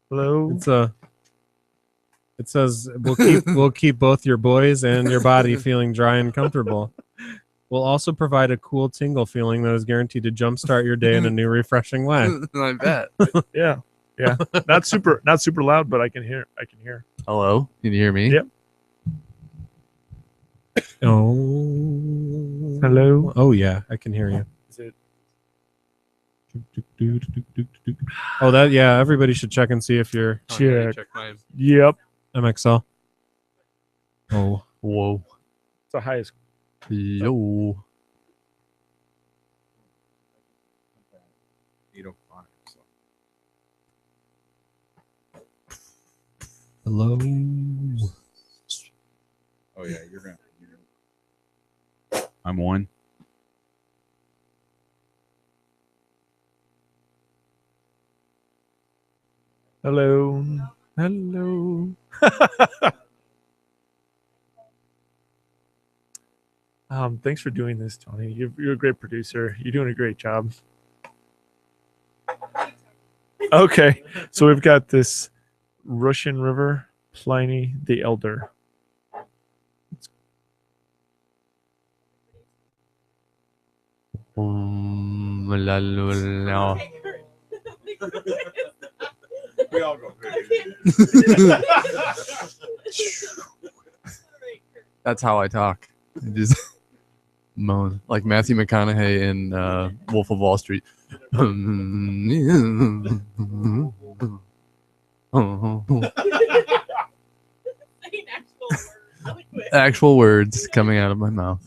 Hello. It says we'll keep both your boys and your body feeling dry and comfortable. We'll also provide a cool tingle feeling that is guaranteed to jumpstart your day in a new, refreshing way. I bet. Yeah. Not super loud, but I can hear. Hello, can you hear me? Yep. Oh, Hello. Oh yeah, I can hear you. Is it? Oh, that yeah. Everybody should check and see if you're Check. my... Yep. MXL. Oh, Whoa. It's the highest. Yo. 805. So. hello. Oh yeah, you're gonna. I'm one. Hello. Thanks for doing this, Tony. You're a great producer. You're doing a great job. Okay, so we've got this Russian River, Pliny the Elder. We all go. That's how I talk. I just moan like Matthew McConaughey in Wolf of Wall Street. Actual words coming out of my mouth.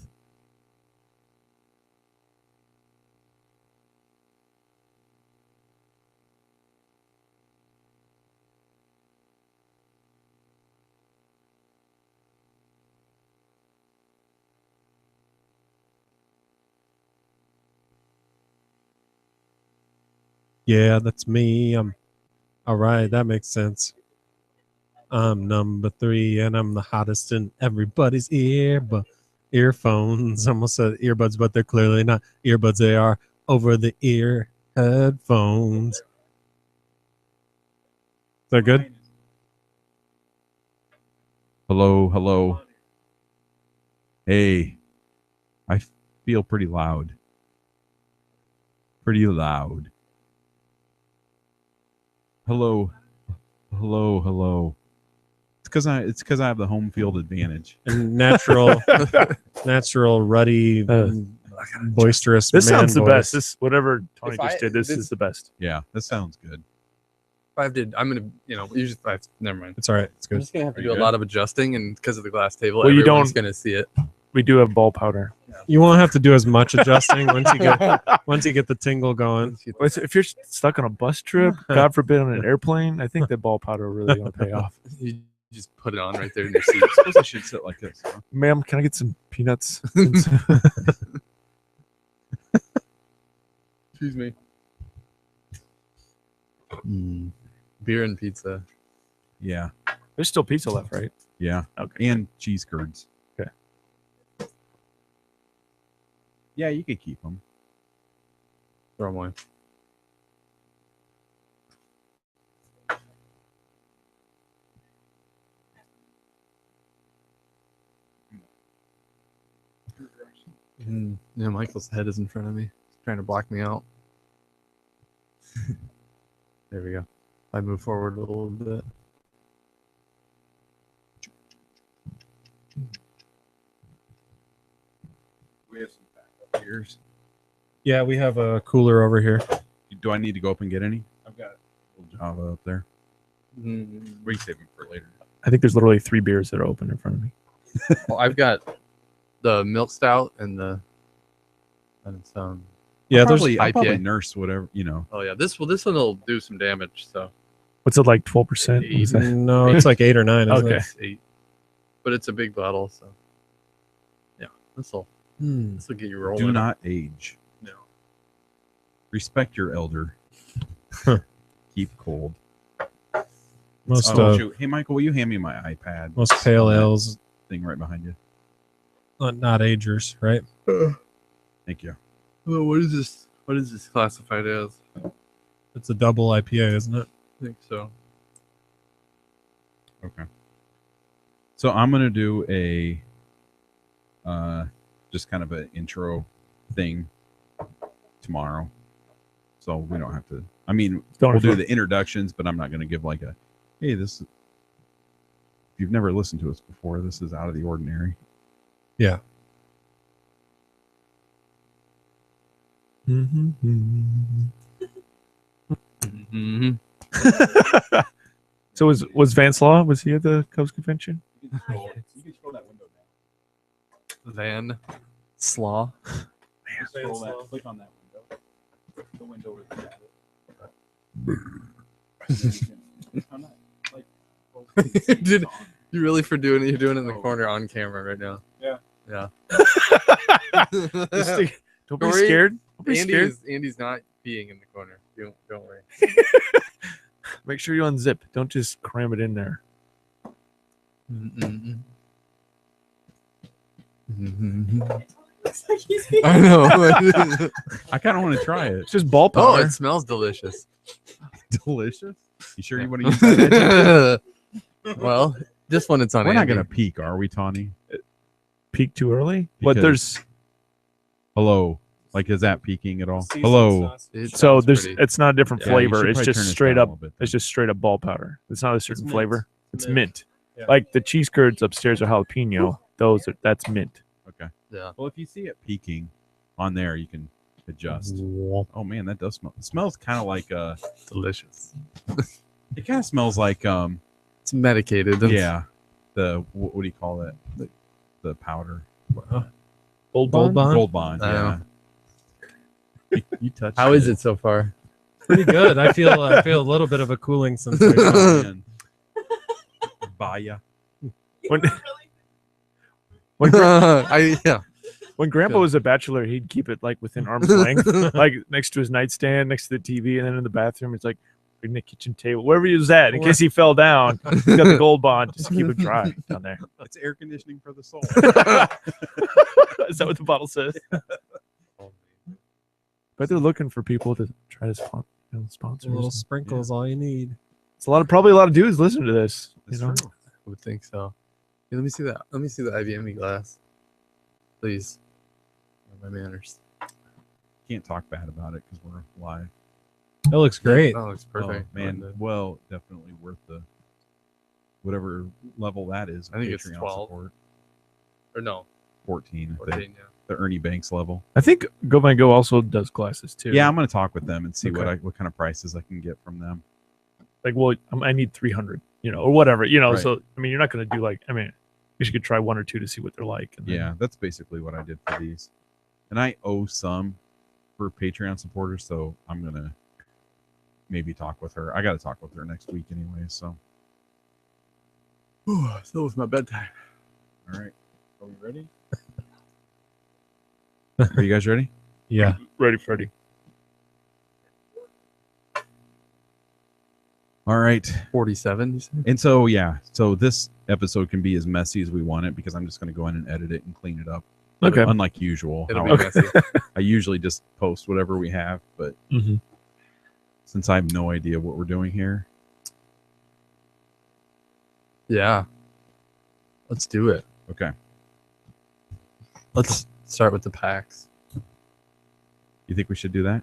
Yeah, that's me. All right. That makes sense. I'm number 3, and I'm the hottest in everybody's ear. But earphones, almost said earbuds, but they're clearly not earbuds. They are over the ear headphones. Is that good? Hello. Hey, I feel pretty loud. Hello. It's because I have the home field advantage. And natural, ruddy, boisterous. This man sounds the voice. best. This whatever Tony If just I- did. This this- is the best. Yeah, that sounds good. I'm gonna, usually never mind. It's all right. It's I'm good. just gonna have to Are do you a good? lot of adjusting, and because of the glass table, Well, you everyone's don't- gonna see it. We do have ball powder. You won't have to do as much adjusting once you get the tingle going. Well, if you're stuck on a bus trip, God forbid on an airplane, I think that ball powder really gonna pay off. You just put it on right there in your seat. I suppose I should sit like this. Huh? Ma'am, can I get some peanuts? Excuse me. Beer and pizza. Yeah. There's still pizza left, right? Yeah. Okay. And cheese curds. Okay. Yeah, you could keep them. Throw them away. Yeah, Michael's head is in front of me. He's trying to block me out. There we go. I move forward a little bit. We have some backup beers. Yeah, we have a cooler over here. Do I need to go up and get any? I've got a little Java up there. We save them for later. I think there's literally 3 beers that are open in front of me. Well, I've got the milk stout and the some. Yeah, there's I'll probably IPA. nurse whatever, Oh yeah, this one will do some damage. So What's it like? 12%? Is that- no, it's like 8 or 9. Isn't Okay. it? it's 8, but it's a big bottle. So yeah, this will get you rolling. Do not age. No. Respect your elder. Keep cold. Most Shoot. Hey, Michael, will you hand me my iPad? most pale ales, Thing right behind you. not agers, right? Thank you. Oh, what is this? What is this classified as? It's a double IPA, isn't it? I think so. Okay. So I'm gonna do a just kind of an intro thing tomorrow. So we don't have to. I mean, Don't we'll do have- the introductions, but I'm not gonna give like a, hey, this. If you've never listened to us before, this is out of the ordinary. Yeah. Mm-hmm. So was Vance Law? Was he at the Cubs convention? You can scroll that window down. Van Slaw. Scroll that. Click on that window. The window where the Dude, you really for doing it? You're doing it in the corner on camera right now. Yeah. Yeah. Don't be Don't worry. scared. Don't be scared. Andy's not peeing in the corner. Don't worry. Make sure you unzip. Don't just cram it in there. Mm-mm. Looks like he's being I know. I kind of want to try it. It's just ball Oh, powder. it smells delicious. Delicious. You sure Yeah. you want to use that? Well, this one it's on. We're not Andy. gonna peek, are we, Tawny? Peak too early. But Because- there's Hello. Like, is that peaking at all? Hello. It so sounds there's pretty- it's not a different Yeah, you flavor. should It's probably just turn this straight down a up. little bit. It's just straight up ball powder. It's not a certain mint. flavor. It's Mint. mint. Yeah. Like the cheese curds upstairs are jalapeno. That's mint. Okay. Yeah. Well, if you see it peaking on there, you can adjust. Oh man, that does smell. It smells kind of like Delicious. it kind of smells like It's medicated. yeah, the what do you call that? The powder. Gold Bond? Gold Bond. I Yeah. You touched. How is it so far? Pretty good. I feel a little bit of a cooling sensation. Oh, man. Baya. When when, gra- Yeah. when Grandpa Good. was a bachelor, he'd keep it like within arm's length, like next to his nightstand, next to the TV, and then in the bathroom, it's like in the kitchen table, wherever he was at, in case he fell down. He's got the Gold Bond just to keep it dry down there. It's air conditioning for the soul. Is that what the bottle says? But they're looking for people to try to sponsor. A little sprinkle is all you need. It's probably a lot of dudes listening to this. That's You know, true. I would think so. Hey, let me see that. Let me see the IBM glass, please. My manners. Can't talk bad about it because we're live. That looks great. That looks perfect. Oh, man, well, definitely worth the whatever level that is. I think it's Patreon 12. support. Or no, 14. I think. 14, yeah. The Ernie Banks level. I think Go Van Go also does glasses too. Yeah, I'm gonna talk with them and see Okay. what kind of prices I can get from them. like, well, I need 300, or whatever, Right. So I mean, you're not going to do like, I mean, you could try one or two to see what they're like. And then- Yeah, that's basically what I did for these. And I owe some for Patreon supporters, so I'm gonna maybe talk with her. I got to talk with her next week anyway. So, So was my bedtime. all right, are we ready? Are you guys ready? Yeah. Ready, Freddy. All right. 47, you said? And so, yeah, so this episode can be as messy as we want it because I'm just going to go in and edit it and clean it up. Okay. Unlike usual. It'll how be I- messy. I usually just post whatever we have, but Mm-hmm. since I have no idea what we're doing here, Yeah. Let's do it. okay. Let's start with the packs. You think we should do that?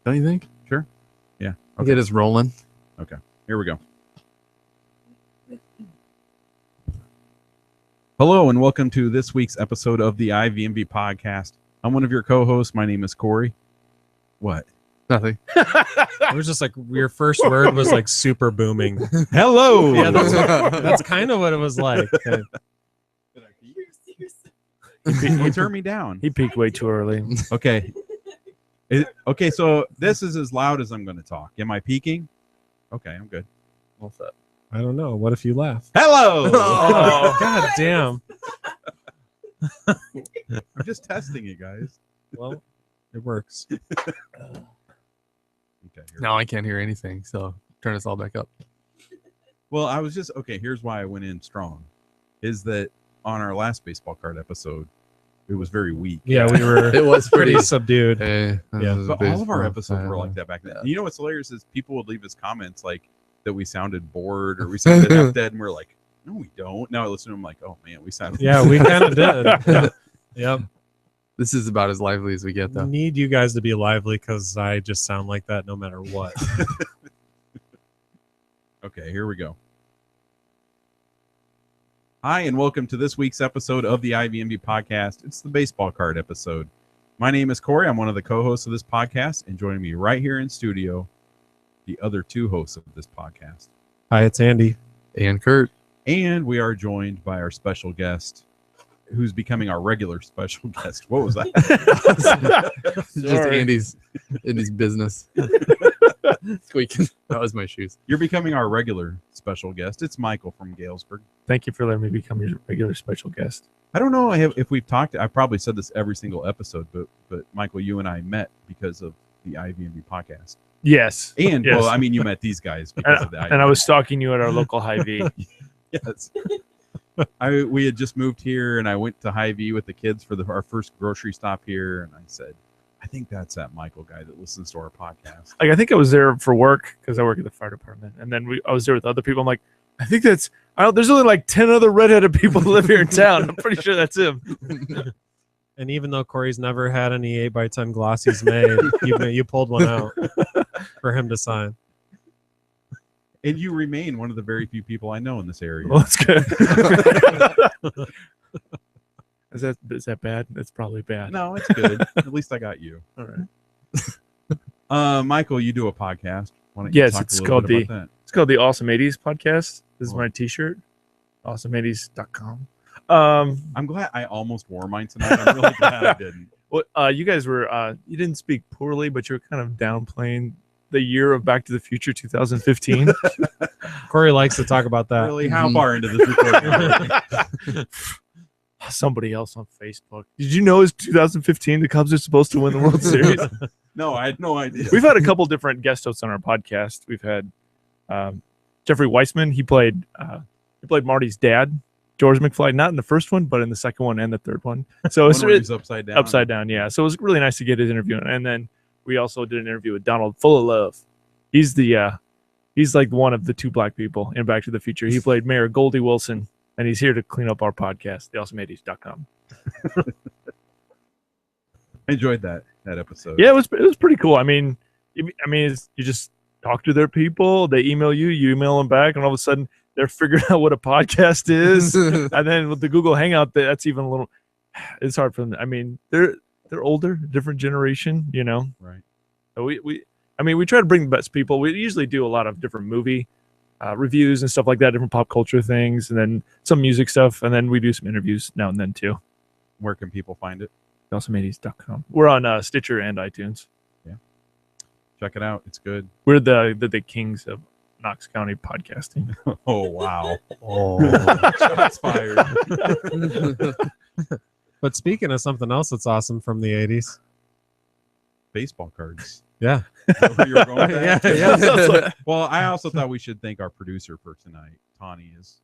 Don't you think? Sure. Yeah. Okay. Get us rolling. Here we go. Hello, and welcome to this week's episode of the IVMV podcast. I'm one of your co-hosts. My name is Corey. What? Nothing. It was just like your first word was like super booming. Hello. Yeah, that's kind of what it was like. You turn me down. He peaked way too early. Okay. Okay, so this is as loud as I'm going to talk. Am I peaking? Okay, I'm good. What's that? I don't know. What if you laugh? Hello. Oh, God damn. I'm just testing it, guys. Well, it works. Okay. here- Now I can't hear anything, so turn us all back up. Well, I was just okay. Here's why I went in strong, is that on our last baseball card episode, it was very weak. Yeah, we were It was pretty pretty. subdued. Hey, Yeah. But all of our episodes were like that. that back then. Yeah. You know what's hilarious is people would leave us comments like that we sounded bored or we sounded half dead, and we're like, no, we don't. Now I listen to them like, oh man, we sounded. Yeah, we kind of did. Yep. This is about as lively as we get, though. Need you guys to be lively because I just sound like that no matter what. Okay, here we go. Hi, and welcome to this week's episode of the IVMB podcast. It's the baseball card episode. My name is Corey. I'm one of the co-hosts of this podcast, and joining me right here in studio, the other two hosts of this podcast. Hi, it's Andy. And Kurt. And we are joined by our special guest, who's becoming our regular special guest. What was that? Just Sorry. Andy's business. Squeaking. That was my shoes. You're becoming our regular special guest. It's Michael from Galesburg. Thank you for letting me become your regular special guest. I don't know if we've talked. I probably said this every single episode, but Michael, you and I met because of the IVMB podcast. Yes. And Yes. well, I mean, you met these guys because of the And I was stalking you at our local Hy-Vee. yes. We had just moved here, and I went to Hy-Vee with the kids for our first grocery stop here, and I said, I think that's that Michael guy that listens to our podcast. Like, I think I was there for work because I work at the fire department, and then I was there with other people. I'm like, I think there's only like 10 other redheaded people that live here in town. I'm pretty sure that's him. And even though Corey's never had any 8x10 glossies made, you pulled one out for him to sign. And you remain one of the very few people I know in this area. Well, that's good. Is that bad? That's probably bad. No, it's good. At least I got you. All right. Michael, you do a podcast. Why don't you Yes, talk it's a little called bit about that? It's called the Awesome 80s Podcast. This is Oh. my T-shirt, awesome80s.com. I'm glad I almost wore mine tonight. I'm really glad I didn't. Well, you guys were you didn't speak poorly, but you were kind of downplaying the year of Back to the Future 2015. Corey likes to talk about that. Really? How far into this recording are we? Somebody else on Facebook. Did you know it's 2015? The Cubs are supposed to win the World Series. No, I had no idea. We've had a couple different guest hosts on our podcast. We've had Jeffrey Weissman. He played Marty's dad, George McFly, not in the first one, but in the second one and the third one. So it's One where he was upside down. upside down, yeah. So it was really nice to get his interview. And then we also did an interview with Donald Full of Love. He's like one of the two black people in Back to the Future. He played Mayor Goldie Wilson, and he's here to clean up our podcast, theawesome80s.com. I enjoyed that episode. Yeah, it was pretty cool. I mean, you just talk to their people. They email you, you email them back, and all of a sudden they're figuring out what a podcast is. And then with the Google Hangout, that's even a little. It's hard for them. I mean, they're older, different generation, you know. Right. So we try to bring the best people. We usually do a lot of different movie reviews and stuff like that, different pop culture things, and then some music stuff, and then we do some interviews now and then too. Where can people find it? Awesome80s.com. We're on Stitcher and iTunes. Check it out. It's good. We're the kings of Knox County podcasting. Oh, wow. Oh. Shots fired. But speaking of something else that's awesome from the 80s. Baseball cards. Yeah. Is that where you were going with that? Yeah. Well, I also thought we should thank our producer for tonight. Tawny is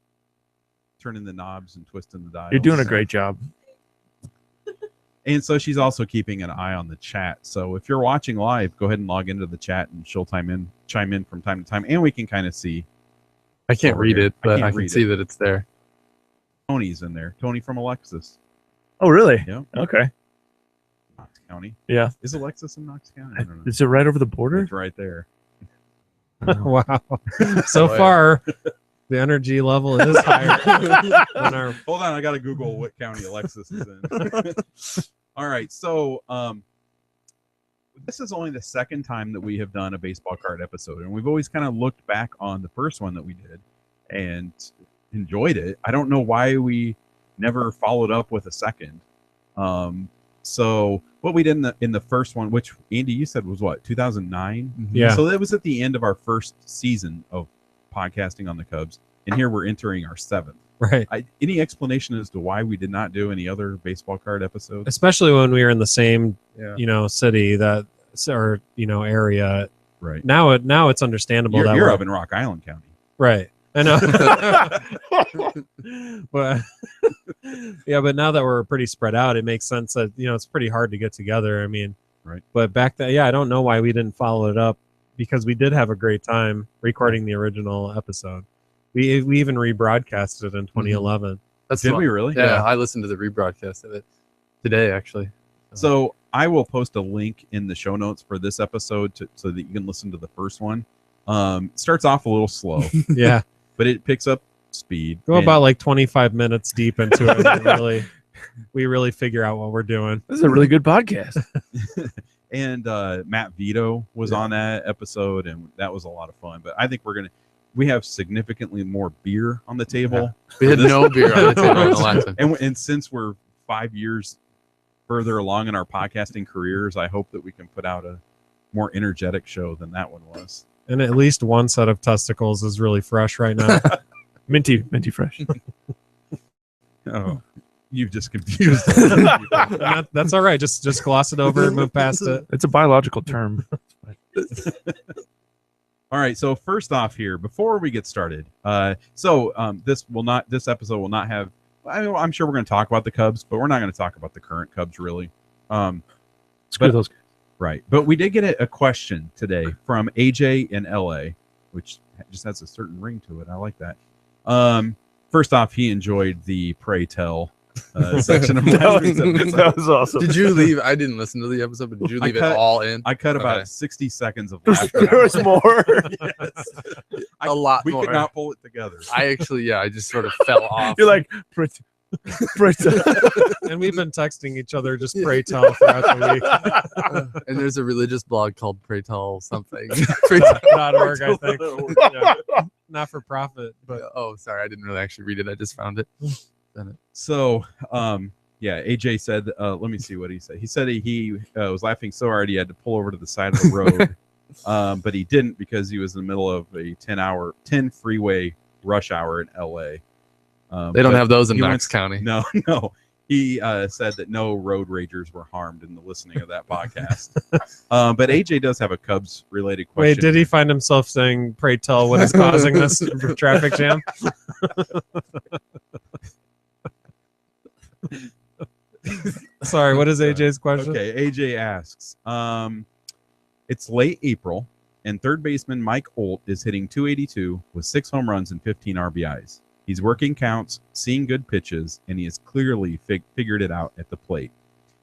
turning the knobs and twisting the dials. You're doing a great job. And so she's also keeping an eye on the chat. So if you're watching live, go ahead and log into the chat, and she'll chime in from time to time, and we can kind of see I can't Over read here. it, I but can't I can read see it. that it's there. Tony's in there. Tony from Alexis. Oh, really? Yeah. Okay. Knox County. Yeah. Is Alexis in Knox County? I don't know. Is it right over the border? It's right there. Wow. So Oh, yeah. far, the energy level is higher than our. Hold on, I gotta Google what county Alexis is in. All right, so this is only the second time that we have done a baseball card episode, and we've always kind of looked back on the first one that we did and enjoyed it. I don't know why we never followed up with a second. So what we did in the first one, which Andy, you said was what, 2009? Yeah. So that was at the end of our first season of podcasting on the Cubs, and here we're entering our seventh. Right. Any explanation as to why we did not do any other baseball card episodes? Especially when we were in the same, Yeah. city area. Right. Now it's understandable that You're we're- up in Rock Island County. right. I know. But yeah, but now that we're pretty spread out, it makes sense that it's pretty hard to get together. I mean, Right. But back then, I don't know why we didn't follow it up, because we did have a great time recording the original episode. We even rebroadcasted it in 2011. That's Did fun. we really? Yeah, I listened to the rebroadcast of it today, actually. So I will post a link in the show notes for this episode so that you can listen to the first one. It starts off a little slow, Yeah, but it picks up speed. go And- about like 25 minutes deep into it. And we really figure out what we're doing. This is a really good podcast. and Matt Vito was on that episode, and that was a lot of fun. But I think we have significantly more beer on the table, We had no beer on the table on the last one. and since we're 5 years further along in our podcasting careers, I hope that we can put out a more energetic show than that one was. And at least one set of testicles is really fresh right now. Minty fresh. Oh, you've just confused. That's all right. Just gloss it over and move past it. It's a biological term. All right, so first off here, before we get started, this episode will not have. I'm sure we're going to talk about the Cubs, but we're not going to talk about the current Cubs really. Screw But- those guys. Right, but we did get a question today from AJ in LA, which just has a certain ring to it. I like that. First off, he enjoyed the pray tell section of last week's episode. That was awesome. Did you leave? I didn't listen to the episode, but did you I leave it cut- all in? I cut about Okay. 60 seconds of laughter. there was more. Yes. A lot We more. could not pull it together. I actually, I just sort of fell off. You're like, Brit. And we've been texting each other just pray tell throughout the week. And there's a religious blog called Pray Tell something. .org, I think. Yeah. Not for profit, but Oh, sorry, I didn't really actually read it. I just found it. So, AJ said, let me see what he said. He said he was laughing so hard he had to pull over to the side of the road, but he didn't because he was in the middle of a 10 freeway rush hour in LA. They don't but have those in he Knox wants- County. No. He said that no road ragers were harmed in the listening of that podcast. But AJ does have a Cubs related question. wait, did he find himself saying pray tell what is causing this traffic jam? Sorry, what is AJ's question? Okay, AJ asks, it's late April, and third baseman Mike Olt is hitting .282 with 6 home runs and 15 RBIs. He's working counts, seeing good pitches, and he has clearly figured it out at the plate.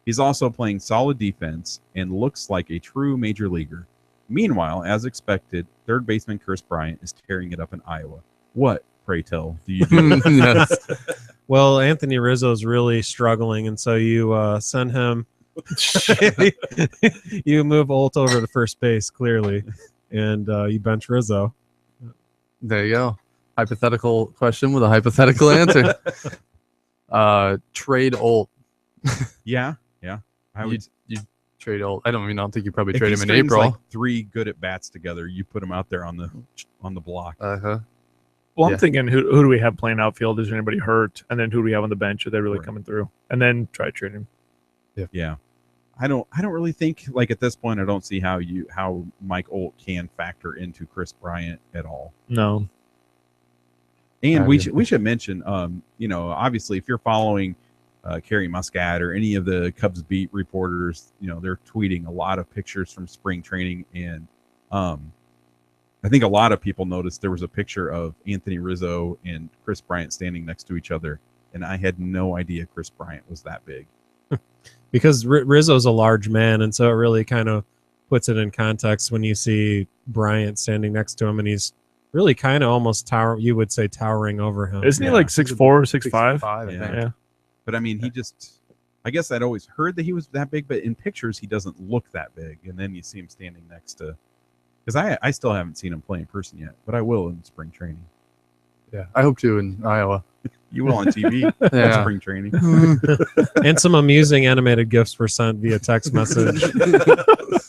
He's also playing solid defense and looks like a true major leaguer. Meanwhile, as expected, third baseman Chris Bryant is tearing it up in Iowa. What, pray tell, do you do? Yes. Well, Anthony Rizzo's really struggling, and so you send him. You move Olt over to first base, clearly, and you bench Rizzo. There you go. Hypothetical question with a hypothetical answer. Trade Olt. Yeah. I would. You trade Olt. I don't think you probably If trade he him in strings, April. like 3 good at bats together, you put him out there on the block. Uh-huh. Well, I'm Yeah. thinking, who do we have playing outfield? Is there anybody hurt? And then who do we have on the bench? Are they really Right. coming through? And then try trading him. Yeah. I don't really think, like, at this point I don't see how Mike Olt can factor into Chris Bryant at all. No. And I we agree. should mention obviously if you're following Carrie Muscat or any of the Cubs beat reporters, they're tweeting a lot of pictures from spring training, and I think a lot of people noticed there was a picture of Anthony Rizzo and Chris Bryant standing next to each other, and I had no idea Chris Bryant was that big. Because Rizzo's a large man, and so it really kind of puts it in context when you see Bryant standing next to him, and he's really kind of almost towering over him. Isn't he Yeah. like 6'4", 6'5"? 6'5", I Yeah. think. Yeah. But I mean, he just, I guess I'd always heard that he was that big, but in pictures he doesn't look that big. And then you see him standing next to, because I still haven't seen him play in person yet, but I will in spring training. Yeah. I hope to in Iowa. You will on TV in Yeah. spring training. And some amusing animated gifs were sent via text message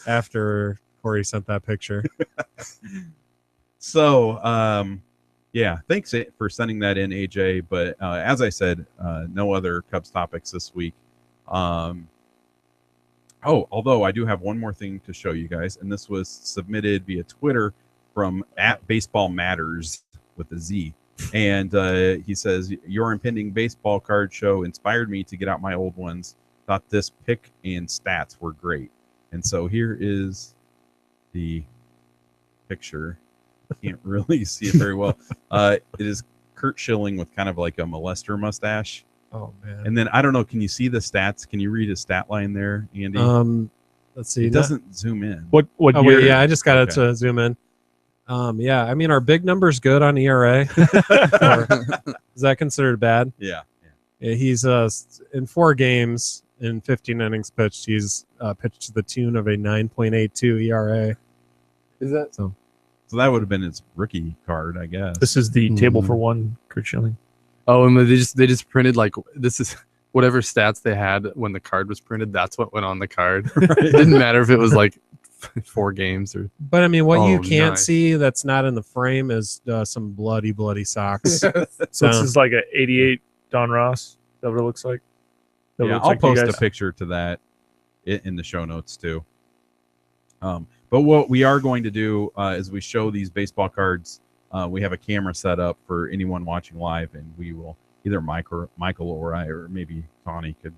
after Corey sent that picture. So, yeah, thanks for sending that in, AJ. But as I said, no other Cubs topics this week. Although I do have one more thing to show you guys, and this was submitted via Twitter from @BaseballMatters with a Z. And he says, your impending baseball card show inspired me to get out my old ones. Thought this pick and stats were great. And so here is the picture. Can't really see it very well. It is Kurt Schilling with kind of like a molester mustache. Oh man. And then I don't know, can you see the stats? Can you read his stat line there, Andy? Let's see. It doesn't zoom in. What Oh year? wait, yeah, I just got it Okay. to zoom in. Yeah, I mean our big number's good on ERA. Or, is that considered bad? Yeah. Yeah, he's in 4 games in 15 innings pitched. He's pitched to the tune of a 9.82 ERA. Is that So So that would have been his rookie card, I guess. This is the table Mhm. for one, Kurt Schilling. Oh, and they just printed like this is whatever stats they had when the card was printed. That's what went on the card. It didn't matter if it was like 4 games or. but I mean what you Oh, can't nice. see that's not in the frame is some bloody socks. So this is like a 88 Don Ross. Is that what it looks like? That Yeah, looks I'll like to you post a guys? picture to that in the show notes too. But what we are going to do is we show these baseball cards. We have a camera set up for anyone watching live, and we will either Michael or I, or maybe Tawny could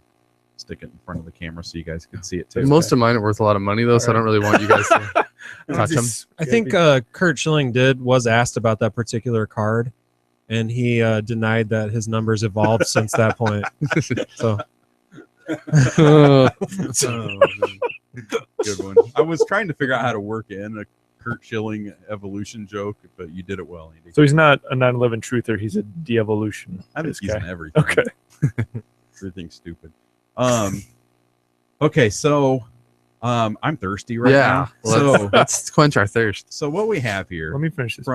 stick it in front of the camera so you guys can see it too. Most of mine are worth a lot of money though, so I don't really want you guys to touch them. I think Kurt Schilling was asked about that particular card, and he denied that his numbers evolved since that point. So Good one. I was trying to figure out how to work in a Kurt Schilling evolution joke, but you did it well, Andy. So he's not a 9/11 truther. He's a de-evolution. I think this he's guy. in everything. Okay. Everything's stupid. Okay, so I'm thirsty right Yeah, now. So let's quench our thirst. so what we have here Let me finish this.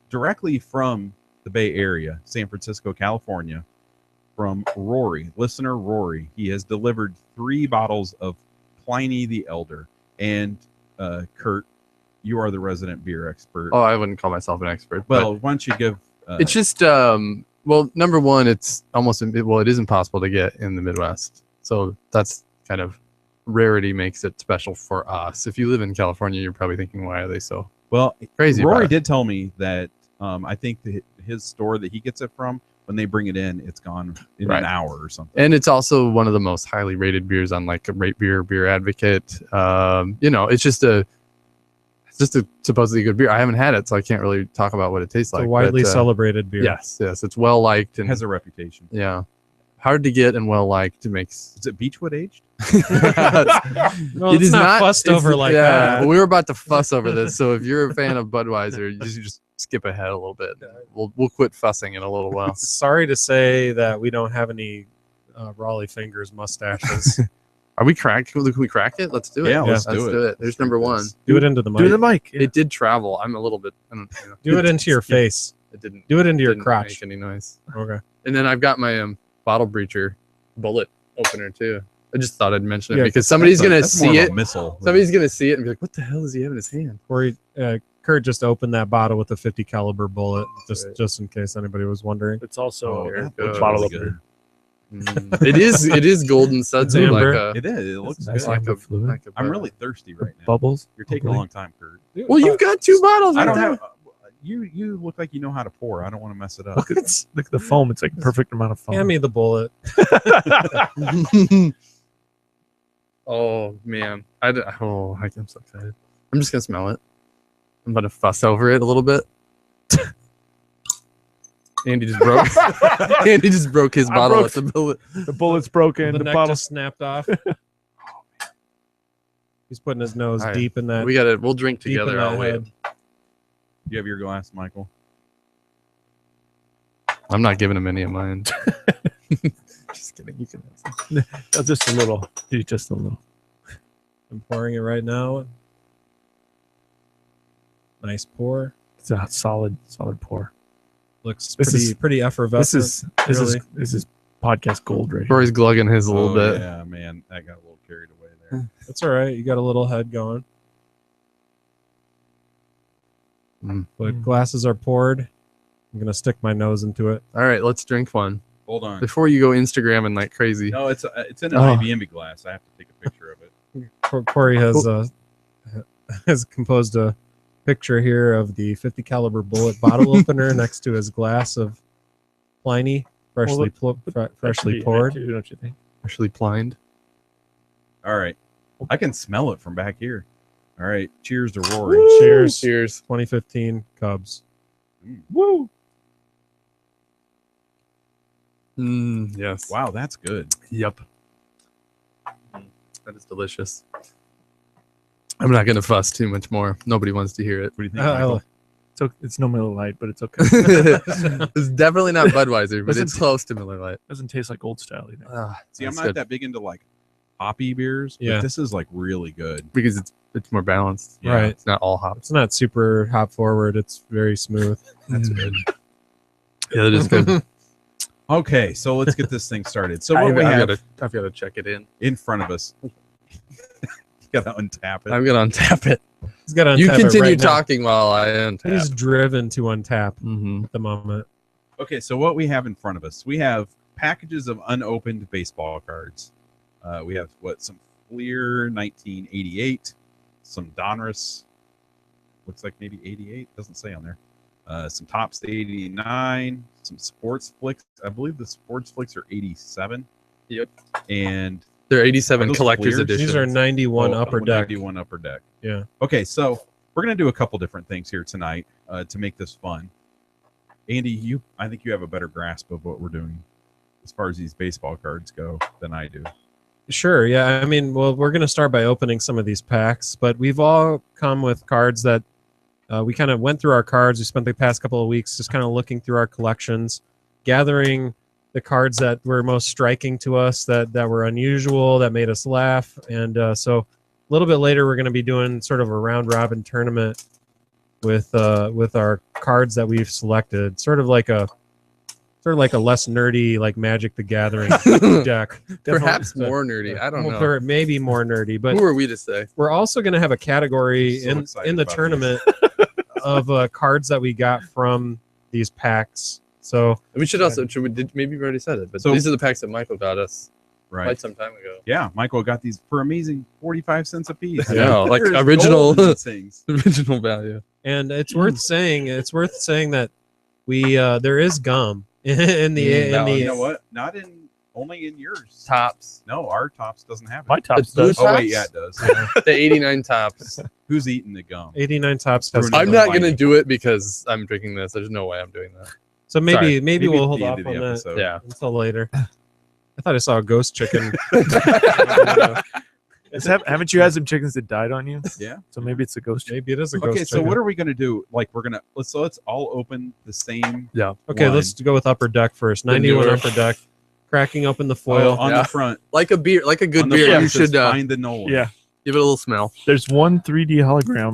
directly from the Bay Area, San Francisco, California, from Rory, listener Rory. He has delivered 3 bottles of Pliny the Elder. And Kurt, you are the resident beer expert. Oh, I wouldn't call myself an expert. Well, why don't you give? It's just well, number one, it's almost it is impossible to get in the Midwest, so that's kind of rarity makes it special for us. If you live in California, you're probably thinking, why are they so well, crazy about Rory it? did tell me that I think his store that he gets it from, when they bring it in, it's gone in Right. an hour or something. And it's also one of the most highly rated beers on like a Rate Beer, Beer Advocate. It's just a supposedly good beer. I haven't had it, so I can't really talk about what it tastes it's like. a widely but, celebrated beer. Yes, it's well liked It and has a reputation. yeah, hard to get and well liked. It makes Is it Beechwood aged? Well, It it's is not fussed it's- over like yeah, that. we were about to fuss over this, so if you're a fan of Budweiser, you just skip ahead a little bit. We'll quit fussing in a little while. Sorry to say that we don't have any Raleigh Fingers mustaches. Are we crack? Can we crack it? Let's do it. Yeah, let's Let's do do it. it. There's number one. Do it into the mic. Do the mic. It did travel. I'm a little bit. I don't, Do it into your face. It didn't. Do it into your didn't crotch. Make any noise. Okay. And then I've got my bottle breacher bullet opener too. I just thought I'd mention it Yeah, because somebody's gonna That's more see of it. a missile. Somebody's gonna see it and be like, "What the hell does he have in his hand?" Corey, Kurt just opened that bottle with a 50 caliber bullet, Right. just in case anybody was wondering. It's also Oh, a that looks bottle really opener. It is golden sudsy It's like amber. a It is. It looks Nice good. like amber a fluid. like a I'm bud. really thirsty right now. Bubbles. You're taking a long time, Kurt. Well, you've got 2 bottles. I Right don't there. have. You look like you know how to pour. I don't want to mess it up. Look at the foam. It's like a perfect amount of foam. Hand me the bullet. Oh man, I'm so excited. I'm just gonna smell it. I'm about to fuss over it a little bit. Andy just broke. Andy just broke his I bottle broke- at the bullet. The bullet's broken. The The neck bottle. just snapped off. He's putting his nose All right. deep in that. We'll drink deep in together. that I'll wait. head. You have your glass, Michael. I'm not giving him any of mine. Just kidding. You can. Just a little. Dude, just a little. I'm pouring it right now. Nice pour. It's a solid pour. Looks This is- pretty effervescent. This is podcast gold right here. Rory's glugging his a little bit. Yeah, man, that got a little carried away there. That's all right. You got a little head going. But glasses are poured. I'm gonna stick my nose into it. All right, let's drink one Hold on. before you go Instagramming like crazy. No, it's in an Oh. IBM glass. I have to take a picture of it. Corey has has composed a picture here of the 50 caliber bullet bottle opener next to his glass of Pliny, freshly freshly poured. Too, don't you think? Actually plined. All right. I can smell it from back here. All right. Cheers to Rory. Cheers. Cheers. 2015 Cubs. Woo! Yes. Wow, that's good. Yep. That is delicious. I'm not gonna fuss too much more. Nobody wants to hear it. What do you think, Michael? It's no Miller Lite, but it's okay. It's definitely not Budweiser, but Doesn't it's close to Miller Lite. Doesn't taste like Old Style either. See, I'm That's not good. that big into like hoppy beers, but Yeah. this is like really good. Because it's more balanced. Yeah. Right. It's not all hops. It's not super hop forward. It's very smooth. That's good. Yeah, that is good. Okay, so let's get this thing started. So what we have I've got to check it in. in front of us. You gotta untap it. I'm gonna untap it. He's got to You untap it continue right now. talking while I untap. He's driven to untap Mm-hmm. at the moment. Okay, so what we have in front of us, we have packages of unopened baseball cards. We have some Fleer 1988, some Donruss, looks like maybe 88, doesn't say on there. Some Topps 89, some Sports Flicks. I believe the Sports Flicks are 87. Yep. And They're Are 87 those collector's Fleers? editions. These are 91 oh, upper deck. 91 upper deck. Yeah. Okay, so we're gonna do a couple different things here tonight to make this fun. Andy, I think you have a better grasp of what we're doing as far as these baseball cards go than I do. Sure. Yeah. I mean, well, we're going to start by opening some of these packs, but we've all come with cards that we kind of went through our cards. We spent the past couple of weeks just kind of looking through our collections, gathering the cards that were most striking to us, that were unusual, that made us laugh. And so a little bit later, we're going to be doing sort of a round robin tournament with our cards that we've selected, sort of like a less nerdy, like Magic the Gathering deck. Perhaps Definitely- more nerdy. I don't well, know. maybe more nerdy, but Who are we to say? we're also going to have a category So excited in the about tournament of cards that we got from these packs. So We should also maybe we already said it, but So- these are the packs that Michael got us Right. quite some time ago. Yeah, Michael got these for amazing 45 cents a piece. I know, like There's original- gold in these things. Original value. and it's worth saying that we there is gum in the No, You know what? Not only in yours. Tops. No, our Tops doesn't have it. My Tops blue does. Oh Tops? wait, yeah, it does. The 89 tops. Who's eating the gum? 89 Tops has Bruno. I'm not Fine. gonna do it because I'm drinking this. There's no way I'm doing that. so maybe Sorry. maybe we'll hold at the off end on of the that episode. Yeah. until later. I thought I saw a ghost chicken. Haven't you had some chickens that died on you? Yeah. So maybe it's a ghost chicken. Maybe it is a ghost Okay, so chicken. what are we gonna do? Like let's all open the same. Yeah. Okay, one. let's go with upper deck first. The 91 newer- upper deck. Cracking open the foil. on Yeah. the front. Like a beer, like a good On the beer. front You it says should find the Nolan. Yeah. give it a little smell. There's one 3D hologram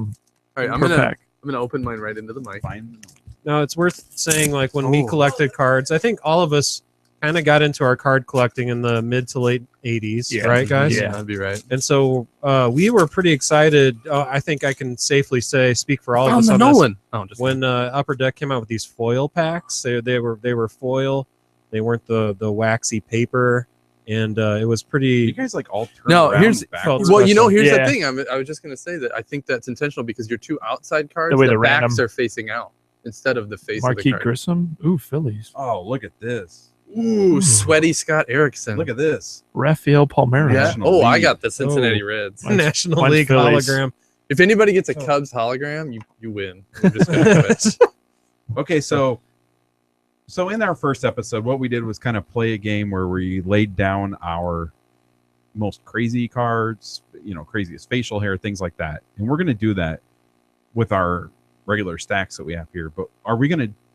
All right, I'm per gonna pack. open mine right into the mic. Find the Nolan. Now it's worth saying, like when we Oh. collected cards, I think all of us kind of got into our card collecting in the mid to late 80s, Yeah. right, guys? Yeah. That'd be right. And so we were pretty excited. I think I can safely speak for all of Found us the on this. Nolan. Oh, just When Upper Deck came out with these foil packs, they were foil. They weren't the waxy paper, and it was You pretty. guys like all turn No, around here's- backwards. well, you know, here's Yeah. the thing. I was just gonna say that I think that's intentional because your two outside cards, The way the the backs random- are facing out instead of the face of Marquis the card. Grissom. Ooh, Phillies. Oh, look at this. Ooh, sweaty Scott Erickson. Look at this. Raphael Palmeiro. yeah. National Oh, I League. got the Cincinnati Oh. Reds. Mine's- National mine's League Phillies. hologram. If anybody gets a Oh. Cubs hologram, you win. I'm just gonna do it. Okay, so in our first episode, what we did was kind of play a game where we laid down our most crazy cards, craziest facial hair, things like that. And we're going to do that with our regular stacks that we have here. But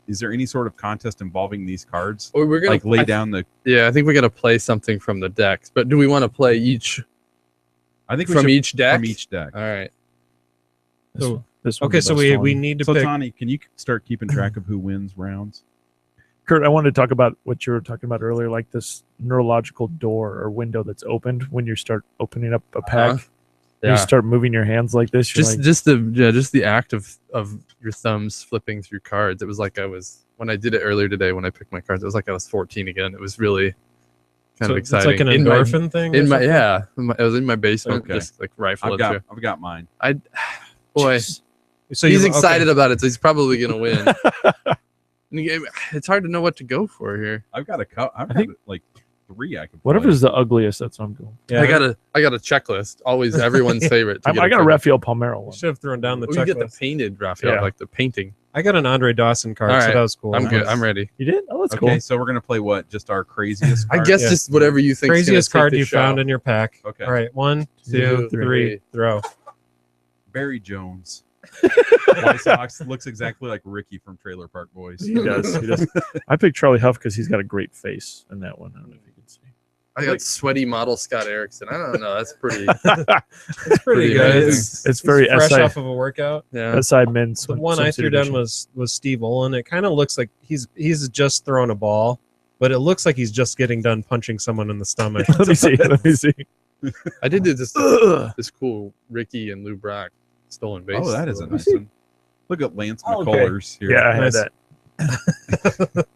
is there any sort of contest involving these cards? Or we're gonna Like lay down the, Yeah, I think we got to play something from the decks. But do we want to play each I think we from should each deck? from each deck. All right. So, This one's okay, the so best we one. need to So pick. Tani, can you start keeping track of who wins rounds? Kurt, I wanted to talk about what you were talking about earlier, like this neurological door or window that's opened when you start opening up a pack. Uh-huh. You start moving your hands like this. You're Just like, just the act of your thumbs flipping through cards. It was like when I did it earlier today when I picked my cards. It was like I was 14 again. It was really kind so of it's exciting. like an In my- endorphin thing. or In my something? I was in my basement, Okay. just like rifle I've it through. got mine. Boy, Jeez. So he's you- excited okay. about it, so he's probably gonna win. It's hard to know what to go for here. I've got I've got think- like 3 I can. Whatever's the ugliest, that's what I'm going. Yeah, I got a checklist. Always everyone's favorite. to I get got a excited. Raphael Palmeiro You one. should have thrown down the Oh, you get the checklist. painted Raphael, Yeah. like the painting. I got an Andre Dawson card, All so right. that was cool. I'm good. I'm ready. You did? Oh, that's Okay, cool. so we're gonna play what? Just our craziest. I card? guess Yeah. just whatever you think. Craziest card you found in your pack. Okay. All right, 1, 2, Two, 3, three. throw. Barry Jones. White Sox looks exactly like Ricky from Trailer Park Boys. He does. He does. I picked Charlie Huff because he's got a great face in that one. I don't know if you can see. I got sweaty model Scott Erickson. I don't know. That's pretty. It's pretty Pretty good. amazing. It's very fresh SI, off of a workout. Yeah. SI men's. The one I threw down was Steve Olin. It kind of looks like he's just throwing a ball, but it looks like he's just getting done punching someone in the stomach. Let me see. Let me see. I did this Ugh. this cool Ricky and Lou Brock stolen base. Oh, that is a Let me nice see. one. Look at Lance Oh, okay. McCullers here. Yeah, I had Nice. that.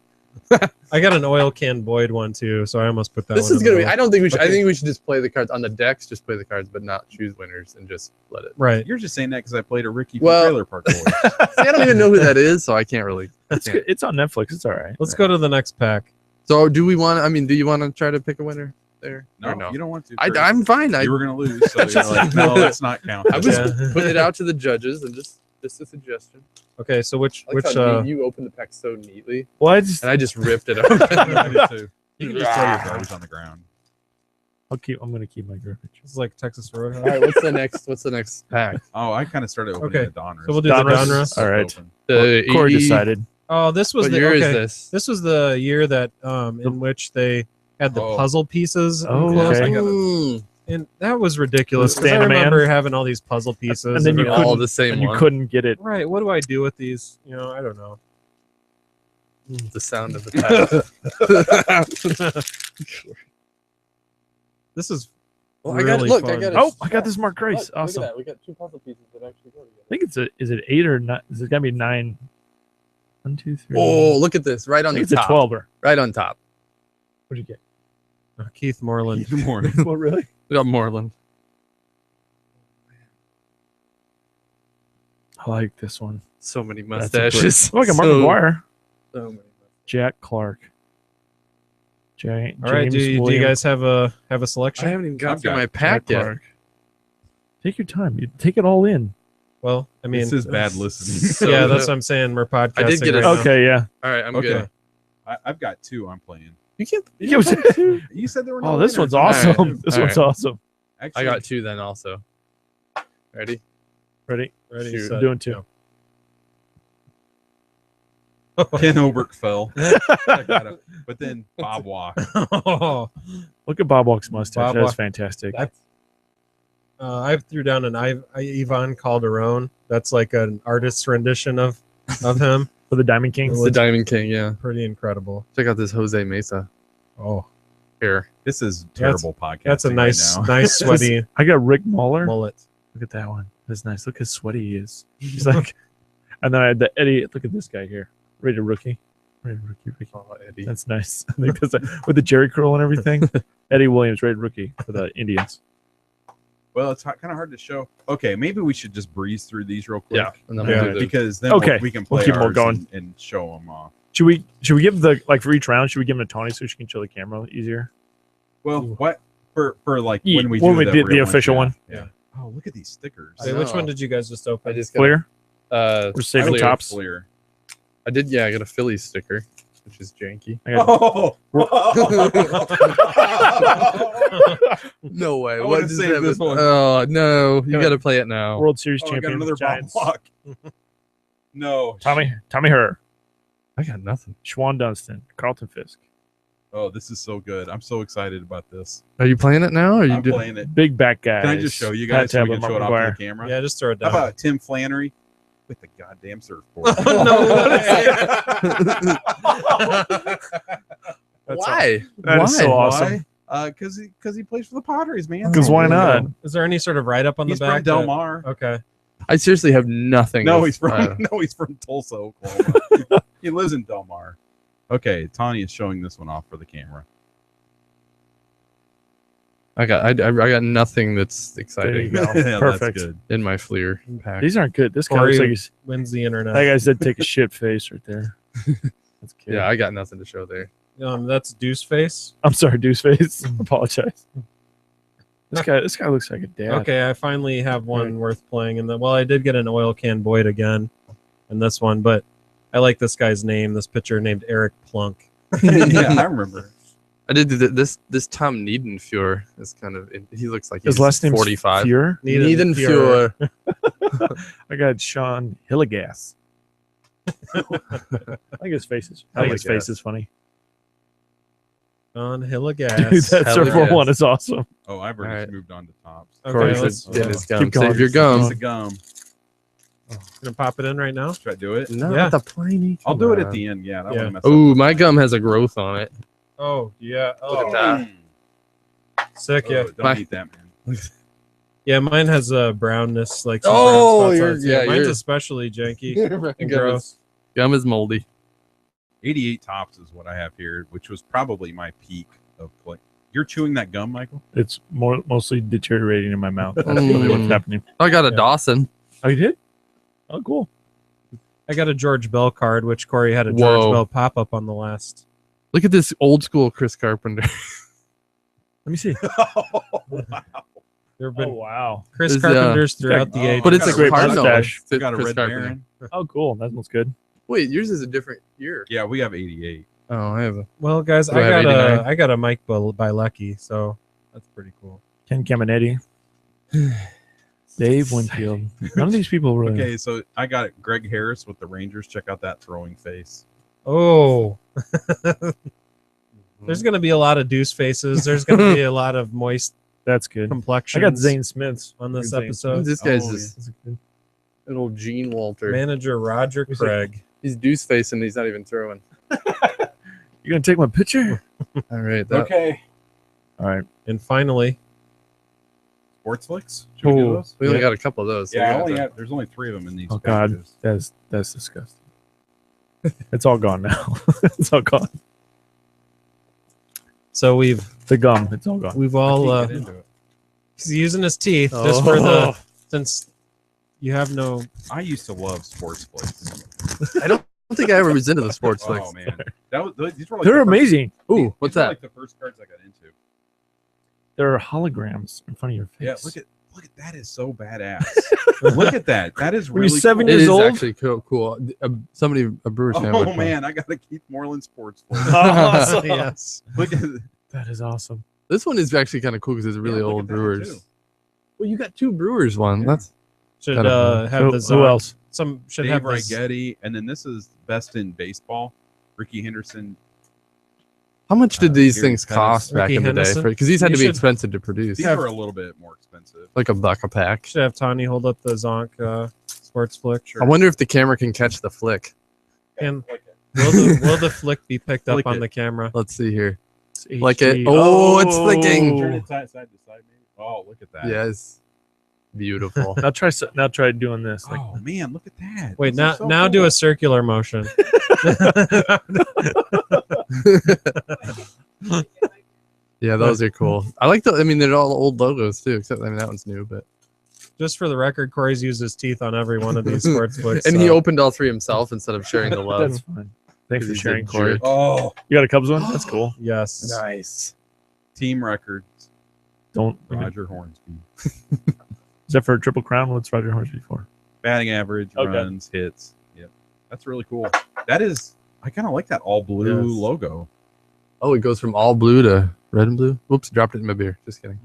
I got an oil can Boyd one too, so I almost put that. This one is in gonna the be. I middle. don't think we should. I Okay. think we should just play the cards on the decks. Just play the cards, but not choose winners and just let it. Right. You're just saying that because I played a Ricky from Well- Trailer Park Boys. See, I don't even know who that is, so I can't really. It's good. It's on Netflix. It's all right. Let's go to the next pack. So do we want? I mean, do you want to try to pick a winner there? Or No, you don't want to. I'm fine. You were gonna lose, so you're like, no, let's not count. I was Yeah. putting it out to the judges and just a suggestion. Okay, so which I like which how you opened the pack so neatly, Well, I just and I just ripped it I open. did too. You can just throw your garbage on the ground. I'm gonna keep my garbage. It's like Texas All Roadhouse. right, what's the next? What's the next pack? Oh, I kind of started opening Okay, the Donruss. so we'll do the Donruss. Donruss. All right. Open. The Corey 80 decided. Oh, this was What the year is okay. this? This was the year that in which they had the Oh. puzzle pieces. Oh, enclosed. okay. I got Mm, And that was ridiculous. 'cause I Stand-a-man? remember having all these puzzle pieces. And then you they're all couldn't- the same And you one. couldn't get it. right. What do I do with these? You know, I don't know. The sound of the pack. This is Well, I got really look. fun. I got. Oh, I got this Mark Grace. Look at Awesome. I that. We got two puzzle pieces that actually go together. think is it 8 or 9? Is it gotta be 9? 1, 2, 3. Oh, look at this! Right I on think the it's a top. 12er. Right on top. What'd you get? Keith Moreland. Good morning. Well, really? We got Moreland. I like this one. So many That's a great- mustaches. Oh, I got Mark So- McGuire. so many. Jack Clark. James All right. Do you Williams, guys have a I selection? haven't even got I've through got my Jack pack yet. Clark. Take your time. You take it all in. Well, I mean, This is bad listening. So- yeah, that's what I'm saying. We're podcasting. I did get right a- now. Okay, yeah. All right, I'm Okay. good. I've got 2 I'm playing. You can't. You said- You said there were no Oh, this winners. one's awesome. All right. This All one's right. awesome. Actually, I got 2 then also. Ready? Ready? Ready, Shoot. set, Doing 2. go. Ken Oberkfell. I got it. But then Bob Walk. Look at Bob Walk's mustache. Bob That's Walk. fantastic. I threw down an Ivan Calderon. That's like an artist's rendition of him. For the Diamond King. It's the Diamond King. Yeah. Pretty incredible. Check out this Jose Mesa Oh, here. This is terrible podcast. that's a nice, Right now. nice sweaty I got Rick Muller. mullet. Look at that one. That's nice. Look how sweaty he is. He's like, and then I had the Eddie. Look at this guy here. Rated rookie. Rated rookie. Oh, Eddie. That's nice. I think that's with the Jerry curl and everything. Eddie Williams, rated rookie for the Indians. Well, it's kind of hard to show. Okay, maybe we should just breeze through these real quick. Yeah. And then Yeah. we'll do the, Because then Okay, we can we'll play keep 'em all ours going. and show them off. Should we give the like for each round? Should we give him to Tony so she can show the camera easier? Well, what for like Yeah, when we when we do did the real official ones, one. Yeah. Oh, look at these stickers. I Wait, which know. one did you guys just open? I just got. Clear. We're saving Fleer. tops. Clear. I did. Yeah, I got a Philly sticker, which is janky. I got- Oh, No way. I What wanna does save that this mean? one. Oh no! You Yeah. got to play it now. World Series I got champion another Bob Giants. Walk. No, Tommy Herr, I got nothing. Schwan Dunston, Carlton Fisk. Oh, this is so good. I'm so excited about this. Are you playing it now? Or are you I'm doing? playing it. Big back guys. Can I just show you Pat guys so we Tabler, can show it Mark off to McGuire. the camera? Yeah, just throw it How down. about Tim Flannery with the goddamn surfboard? Why? That is so awesome. Because he plays for the Padres, man. 'Cause why not? Is there any sort of write up on He's the back? from Del that- Mar. Okay. I seriously have nothing. No, with- he's from he's from Tulsa, Oklahoma. He lives in Del Mar. Okay, Tawny is showing this one off for the camera. I got nothing that's There you exciting go. Yeah, Perfect. That's good. in my Fleer pack. These aren't good. This guy Corey looks like he's. wins the internet. That guy said take a shit face right there. That's cute. Yeah, I got nothing to show there. That's Deuce Face. I'm sorry, Deuce face. Apologize. This guy looks like a dad. Okay, I finally have one worth playing. And well, I did get an oil can Boyd again in this one, but I like this guy's name. This pitcher named Eric Plunk. Yeah, I remember. I did this Tom Niedenfuhr is kind of he looks like he's His last name's 45. Fuhr. Niedenfuhr. I got Sean Hillegas. I think his face is. I think his face is funny. On Hill of Dude, Gas. that Hell server yes. one is awesome. Oh, I've already Alright. moved on to tops. Corey Okay, said let's get his keep gum. going. Save your Keep gum. Piece of gum. Gonna pop it in right now. Should I do it? No, Yeah. the pliny. I'll do it at the end. Yeah. I don't Yeah. want to mess Oh, my gum has a growth on it. Oh yeah. Look Oh, at that. sick. Yeah. Don't My- eat that, man. Yeah, mine has a brownness, like some Oh, brown spots on you're- it, too. yeah, mine's you're- especially janky and gum, gross. gum is moldy. 88 tops is what I have here, which was probably my peak of play. You're chewing that gum, Michael? It's mostly deteriorating in my mouth. That's really what's happening. I got a Yeah. Dawson. Oh, you did? Oh, cool. I got a George Bell card, which Corey had a Whoa. George Bell pop up on the last. Look at this old school Chris Carpenter. Let me see. There have been Oh, wow. Chris Is, Carpenters throughout the oh, age. but it's got a a great Cardinal. mustache. We got a Chris red Carpenter. Baron. Oh, cool. That looks good. Wait, yours is a different year. Yeah, we have 88. Oh, I have a. Well, guys, Do I have 89? I got a Mike Bilecki, so that's pretty cool. Ken Caminetti. Dave Winfield. None of these people really. Okay, so I got Greg Harris with the Rangers. Check out that throwing face. Oh, there's gonna be a lot of deuce faces. There's gonna be a lot of moist That's good. I complexions. got Zane Smiths on this Good Zane episode. This guy's Oh, just Smiths. That's good. little Gene Walter. Manager Roger Who's that? Craig. He's deuce face and he's not even throwing. You gonna take my picture? All right. That, Okay. All right. And finally, Sports flicks? Should we do Oh, those? We only Yeah. got a couple of those. so Yeah, I we only got have, there's only 3 of them in these Oh God, packages. that's disgusting. It's all gone now. It's all gone. so we've The gum. It's all gone. all I can't get into it. he's using his teeth just for the Oh. since you have no. I used to love sports flicks. I don't think I ever was into the sports flicks. Oh man, that was these were like They're the first- amazing. Ooh, these what's were that? Like the first cards I got into. They're holograms in front of your face. Yeah, look at that is so badass. Look at that. That is When you're really 7 cool. It years is old? actually cool. A Brewers fan. would Oh man, I got a Keith Moreland sports flick. Awesome. Yes. Look at That is awesome. This one is actually kind of cool because it's really yeah, look old at that Brewers. too. Well, you got 2 Brewers one. Yeah. That's Should Kind of have Who, the who Zonk. else? Some should Dave have this. Rigetti, and then this is best in baseball. Ricky Henderson. how much did these Gary things Pettis. cost back Ricky in the day? Henderson? Because these had You to be should- expensive to produce, These have- are a little bit more expensive. like $1 a pack. Should have Tawny hold up the Zonk sports flick. I wonder if the camera can catch the flick. And Like it. will the flick be picked up Flick on it. the camera? Let's see here. It's Like it. HD. Oh, it's flicking. Turn it side to side, maybe. Oh, look at that. Yes, beautiful. Now try doing this. Like, Oh man, look at that. Wait, These now are so now do cool. a circular motion. Yeah, those are cool. I like the. I mean, they're all old logos too. Except I mean that one's new, but Just for the record, Corey's used his teeth on every one of these sports flicks. and he so- opened all 3 himself instead of sharing the love. that's fine. Thanks for He's a sharing, Corey. jerk. Oh, You got a Cubs one? That's cool. Yes. Nice. team records. Don't. Roger Hornsby. Is that for a triple crown? What's Roger Hornsby for? Batting average, Okay. runs, hits. Yep, that's really cool. That is. I kind of like that all blue Yes. logo. Oh, it goes from all blue to red and blue. Whoops, dropped it in my beer. Just kidding.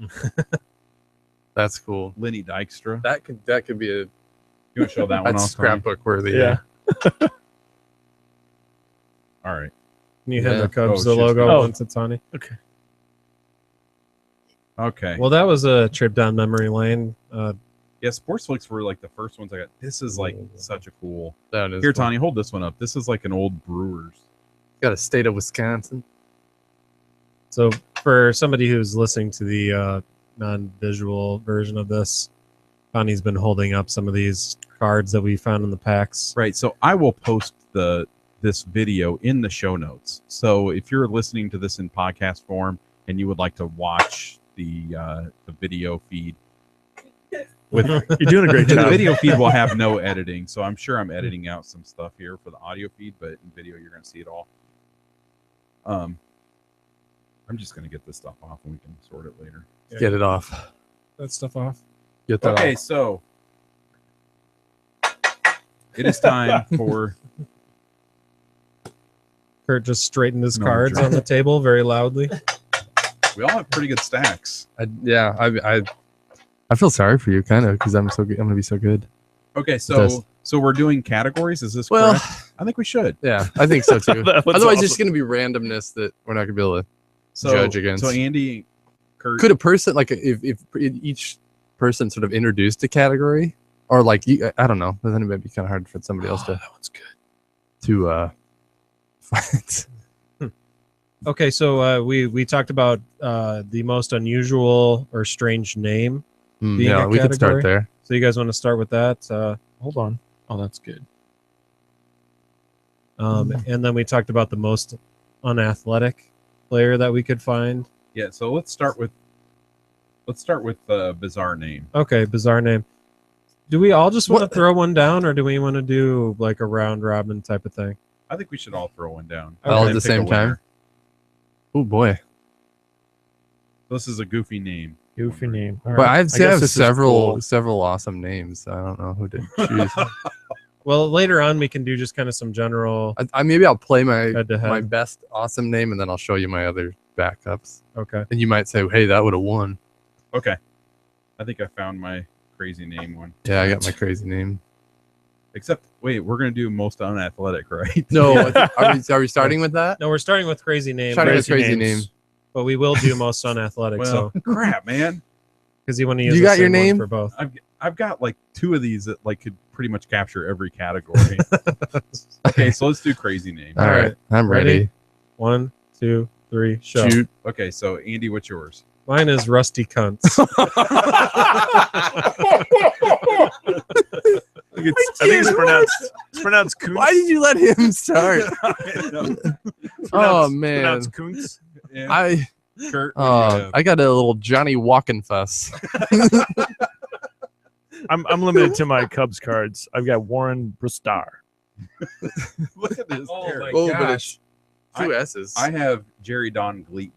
That's cool. Lenny Dykstra. That could be a You want to show that one that's off? Tony? scrapbook worthy. Yeah. All right. Can you hand Yeah. the Cubs Oh, the shit. logo Oh. once it's on it? Okay. Well, that was a trip down memory lane. Yeah, sports flicks were like the first ones I got. This is like such a cool. That is Here, cool. Tony, hold this one up. This is like an old Brewers. Got a state of Wisconsin. So for somebody who's listening to the non-visual version of this, Connie's been holding up some of these cards that we found in the packs. Right. So I will post this video in the show notes. So if you're listening to this in podcast form and you would like to watch the video feed. You're doing a great The job. video feed will have no editing, so I'm sure I'm editing out some stuff here for the audio feed, but in video you're going to see it all. I'm just going to get this stuff off and we can sort it later. Get it off. That stuff off. Get that Okay, off. so it is time for Kurt just straightened his No, cards sure. on the table very loudly. we all have pretty good stacks. I feel sorry for you, kind of, because I'm so good. I'm gonna be so good. Okay, does. so we're doing categories. Is this Well, correct? I think we should. yeah, I think so too. That was Otherwise, awesome. it's gonna be randomness that we're not gonna be able to So judge against. So Andy, Kurt, Could a person like if each person sort of introduced a category, or like I don't know, then it might be kind of hard for somebody else to that one's good. find. Okay, so we talked about the most unusual or strange name. Being Yeah, a we could start category? there. So you guys want to start with that? Hold on. Oh, that's good. And then we talked about the most unathletic player that we could find. yeah. So let's start with bizarre name. Okay, bizarre name. Do we all just want to throw one down, or do we want to do like a round robin type of thing? I think we should all throw one down. All And at then the pick a same time? winner. Oh boy. This is a goofy name. Goofy name. All But right. I'd say I guess have this is several cool. several awesome names. I don't know who to choose. Well, later on we can do just kind of some general I maybe I'll play my head to my head. best awesome name, and then I'll show you my other backups. Okay. And you might say, "Hey, that would have won." Okay, I think I found my crazy name one. Yeah, I got my crazy name. Except, wait, we're gonna do most unathletic, right? No, are we starting with that? No, we're starting with crazy name, Starting with crazy names. name. but we will do most unathletic. Well, So crap, man. because you want to You use got the your same one name? for both. I've got like two of these that like could pretty much capture every category. Okay, so let's do crazy name. All right, I'm Ready? ready. 1, 2, 3, show. Shoot. Okay, so Andy, what's yours? Mine is Rusty Cunts. I think it's pronounced Kuntz. Why did you let him start? It's Oh pronounced- man, pronounced Kuntz. Yeah, Kurt, what do you have? I got a little Johnny Walking fuss. I'm limited to my Cubs cards. I've got Warren Brustar. Look at this. Oh Kurt. my Oh, but gosh. it's two S's. I have Jerry Don Gleaton.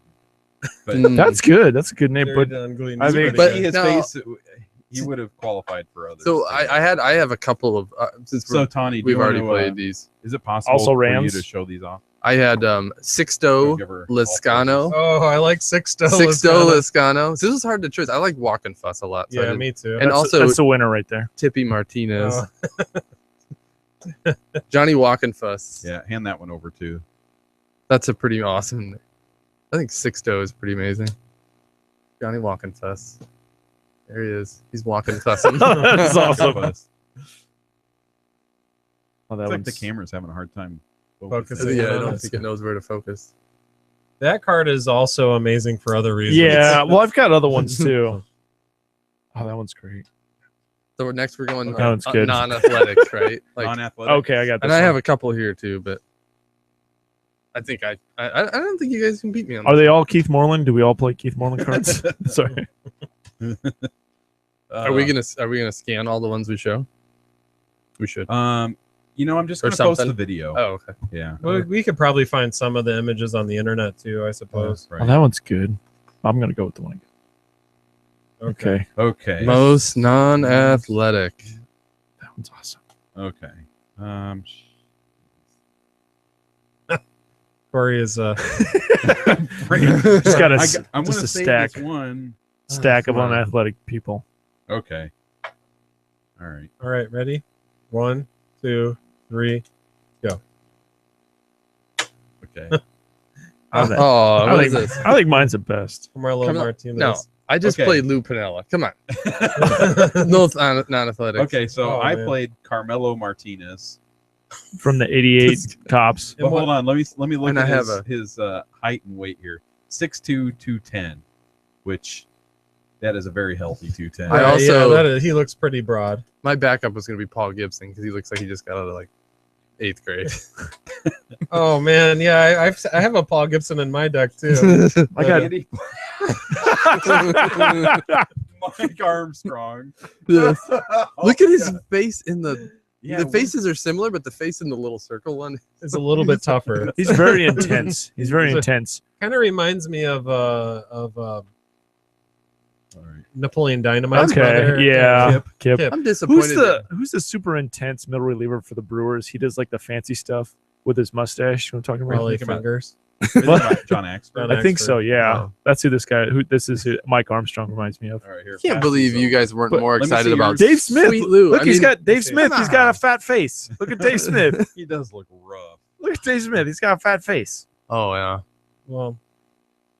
But Mm. That's good. That's a good name. Jerry But Don Gleason. I He's think- pretty But- good. see his no. face, he would have qualified for others. So I have a couple of since So Tawny, do we've you already wanna, played these. Is it possible Also for Rams? you to show these off? I had Sixto Give her all Liscano. Oh, I like Sixto. Sixto Liscano. Liscano. So this is hard to choose. I like Walking Fuss a lot. So I Yeah, did me too. And also- that's the winner right there. Tippy Martinez, Oh. Johnny Walking Fuss. Yeah, hand that one over too. That's a pretty awesome. I think Sixto is pretty amazing. Johnny Walking Fuss. There he is. He's walking fussing. That's awesome. It's Oh, that like one's the camera's having a hard time Focusing. Yeah, I on don't it. think it knows where to focus. That card is also amazing for other reasons. Yeah. Well, I've got other ones too. Oh, that one's great. So next we're going That one's good. non-athletic, right? Like, non-athletic. Okay, I got this. and I have one. a couple here too, but I think I don't think you guys can beat me on Are this. they all Keith Moreland? Do we all play Keith Moreland cards? Sorry. Are we gonna scan all the ones we show? We should. I'm just Or gonna post something? the video. Oh, okay. Yeah. Well, we could probably find some of the images on the internet too, I suppose. Oh, that one's good. I'm gonna go with the one. Okay. Okay. Okay. Most non-athletic. That one's awesome. Okay. Corey is Just got I'm just gonna a save stack. this one. stack of come on. unathletic people. Okay. All right. all right. Ready? 1, 2, 3. Okay. I think- Oh, I what think, is this? I think mine's the best. Carmelo Come on. Martinez. No, I just Okay. played Lou Pinella. Come on. No, it's non-athletic. Okay. So Oh, I man. played Carmelo Martinez. From the 88 cops. And But what- hold on. Let me look And I at have his height and weight here. 6'2", 210, which that is a very healthy 210. I Right, also- yeah, that is, he looks pretty broad. My backup was going to be Paul Gibson because he looks like he just got out of like 8th grade. Oh man, yeah, I have a Paul Gibson in my deck too. I got Andy? Mike Armstrong. Yes. Oh, Look at his yeah. face in the. Yeah, The faces are similar, but the face in the little circle one. It's a little bit tougher. He's very intense. He's very intense. Kind of reminds me of all right. Napoleon Dynamite's Okay, brother. yeah. Kip. Kip. I'm disappointed. Who's the super intense middle reliever for the Brewers? He does like the fancy stuff with his mustache. You know what I'm talking about? Raleigh Think about- Fingers. Isn't it John Axford. John I think so. Axford. Yeah, Oh. that's who this guy. Who Mike Armstrong reminds me of. All right, here. I can't pass believe this you over. guys weren't But more let me excited see about yours. Dave Smith. Sweet Lou. Look, I he's mean, got Dave come Smith. He's got on. a fat face. Look at Dave Smith. He does look rough. Look at Dave Smith. He's got a fat face. Oh yeah, Well,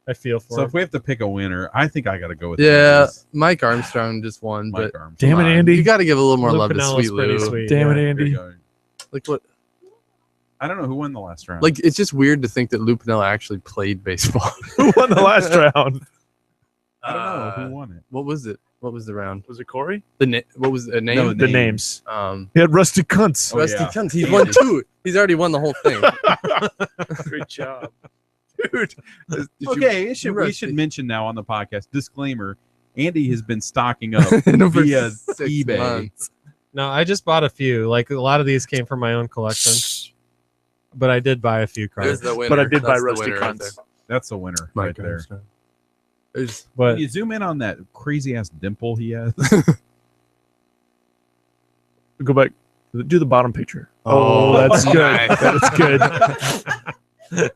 I feel for So him. if we have to pick a winner, I think I got to go with yeah. Yankees. Mike Armstrong just won, Mike but Armstrong. Damn it, come on. Andy. You got to give a little more Lou love to Pinella's Sweet pretty Lou. sweet. Damn it, yeah. Here Andy. you go. Like what? I don't know who won the last round. Like it's just weird to think that Lou Pinella actually played baseball. Who won the last round? I don't know Uh, who won it. What was it? What was the round? Was it Corey? What was the name? No, The names. um, He had Rusty Cunts. Oh, Rusty yeah. Cunt. He's won 2. He's already won the whole thing. Good job, dude. Did you- Okay, we Rusty. should mention now on the podcast. Disclaimer: Andy has been stocking up Over via 6 eBay. months. No, I just bought a few. Like a lot of these came from my own collection, but I did buy a few There's cards. the winner. But I did buy That's the Rusty winner right Cunts. there. That's a winner Mike right there. Armstrong. There's But Can you zoom in on that crazy ass dimple he has? Go back. Do the bottom picture. Oh, that's good. nice. That's good.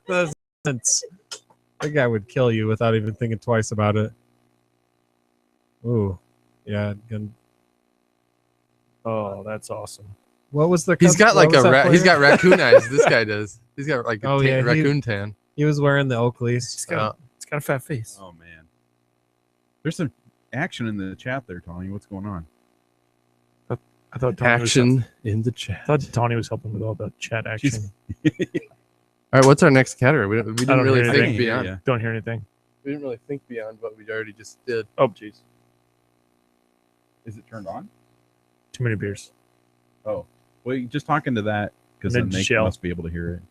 that's intense. That guy would kill you without even thinking twice about it. Ooh, yeah. And Oh, that's awesome. what was the? He's Cubs- got what like was a that he's player? got raccoon eyes. This guy does. He's got like a Oh, yeah, he- raccoon tan. He was wearing the Oakleys. He's got a fat face. Oh man, there's some action in the chat there, Tony. What's going on? I thought Tawny was Action in the chat. I thought Tawny was helping with all the chat action. All right, what's our next category? We didn't don't really hear think anything. beyond. Yeah. Don't hear anything. We didn't really think beyond what we already just did. Oh, jeez. Is it turned on? Too many beers. Oh, well, you're just talking to that because And then then they Shell. must be able to hear it.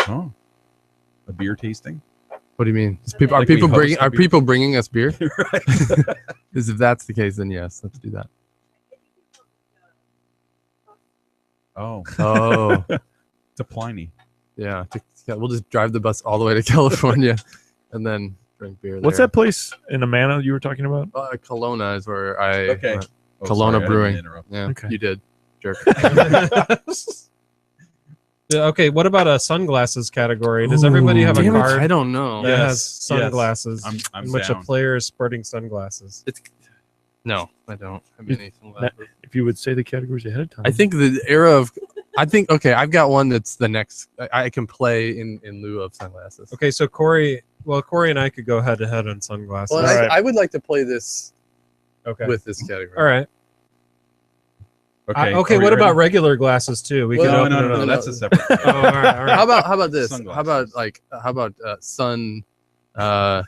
Oh, a beer tasting. What do you mean? Are Like we people host bringing a are beer- people bringing us beer? Right. Because if that's the case, then yes, let's do that. Oh, Oh, it's a Pliny. yeah. We'll just drive the bus all the way to California, and then drink beer. What's there. that place in Amana you were talking about? Kelowna is where I. Okay. went. Oh, Kelowna sorry, I didn't Brewing. interrupt. Yeah, Okay. you did, jerk. Yeah, okay, what about a sunglasses category? Does everybody have a Damn it, card I don't know. that Yes, has sunglasses I'm in which down. a player is sporting sunglasses? No, I don't have You- any sunglasses. If you would say the categories ahead of time. I think the era of. I think okay. I've got one that's the next. I can play in lieu of sunglasses. Okay, so Corey and I could go head to head on sunglasses. Well, Alright. I would like to play this okay. with this category. All right. Okay. Okay, are we what about ready? regular glasses too? We Well, can No, open no, it no, up. no. That's a separate. Oh, all right, all right. How about this? Sunglasses. How about sun? I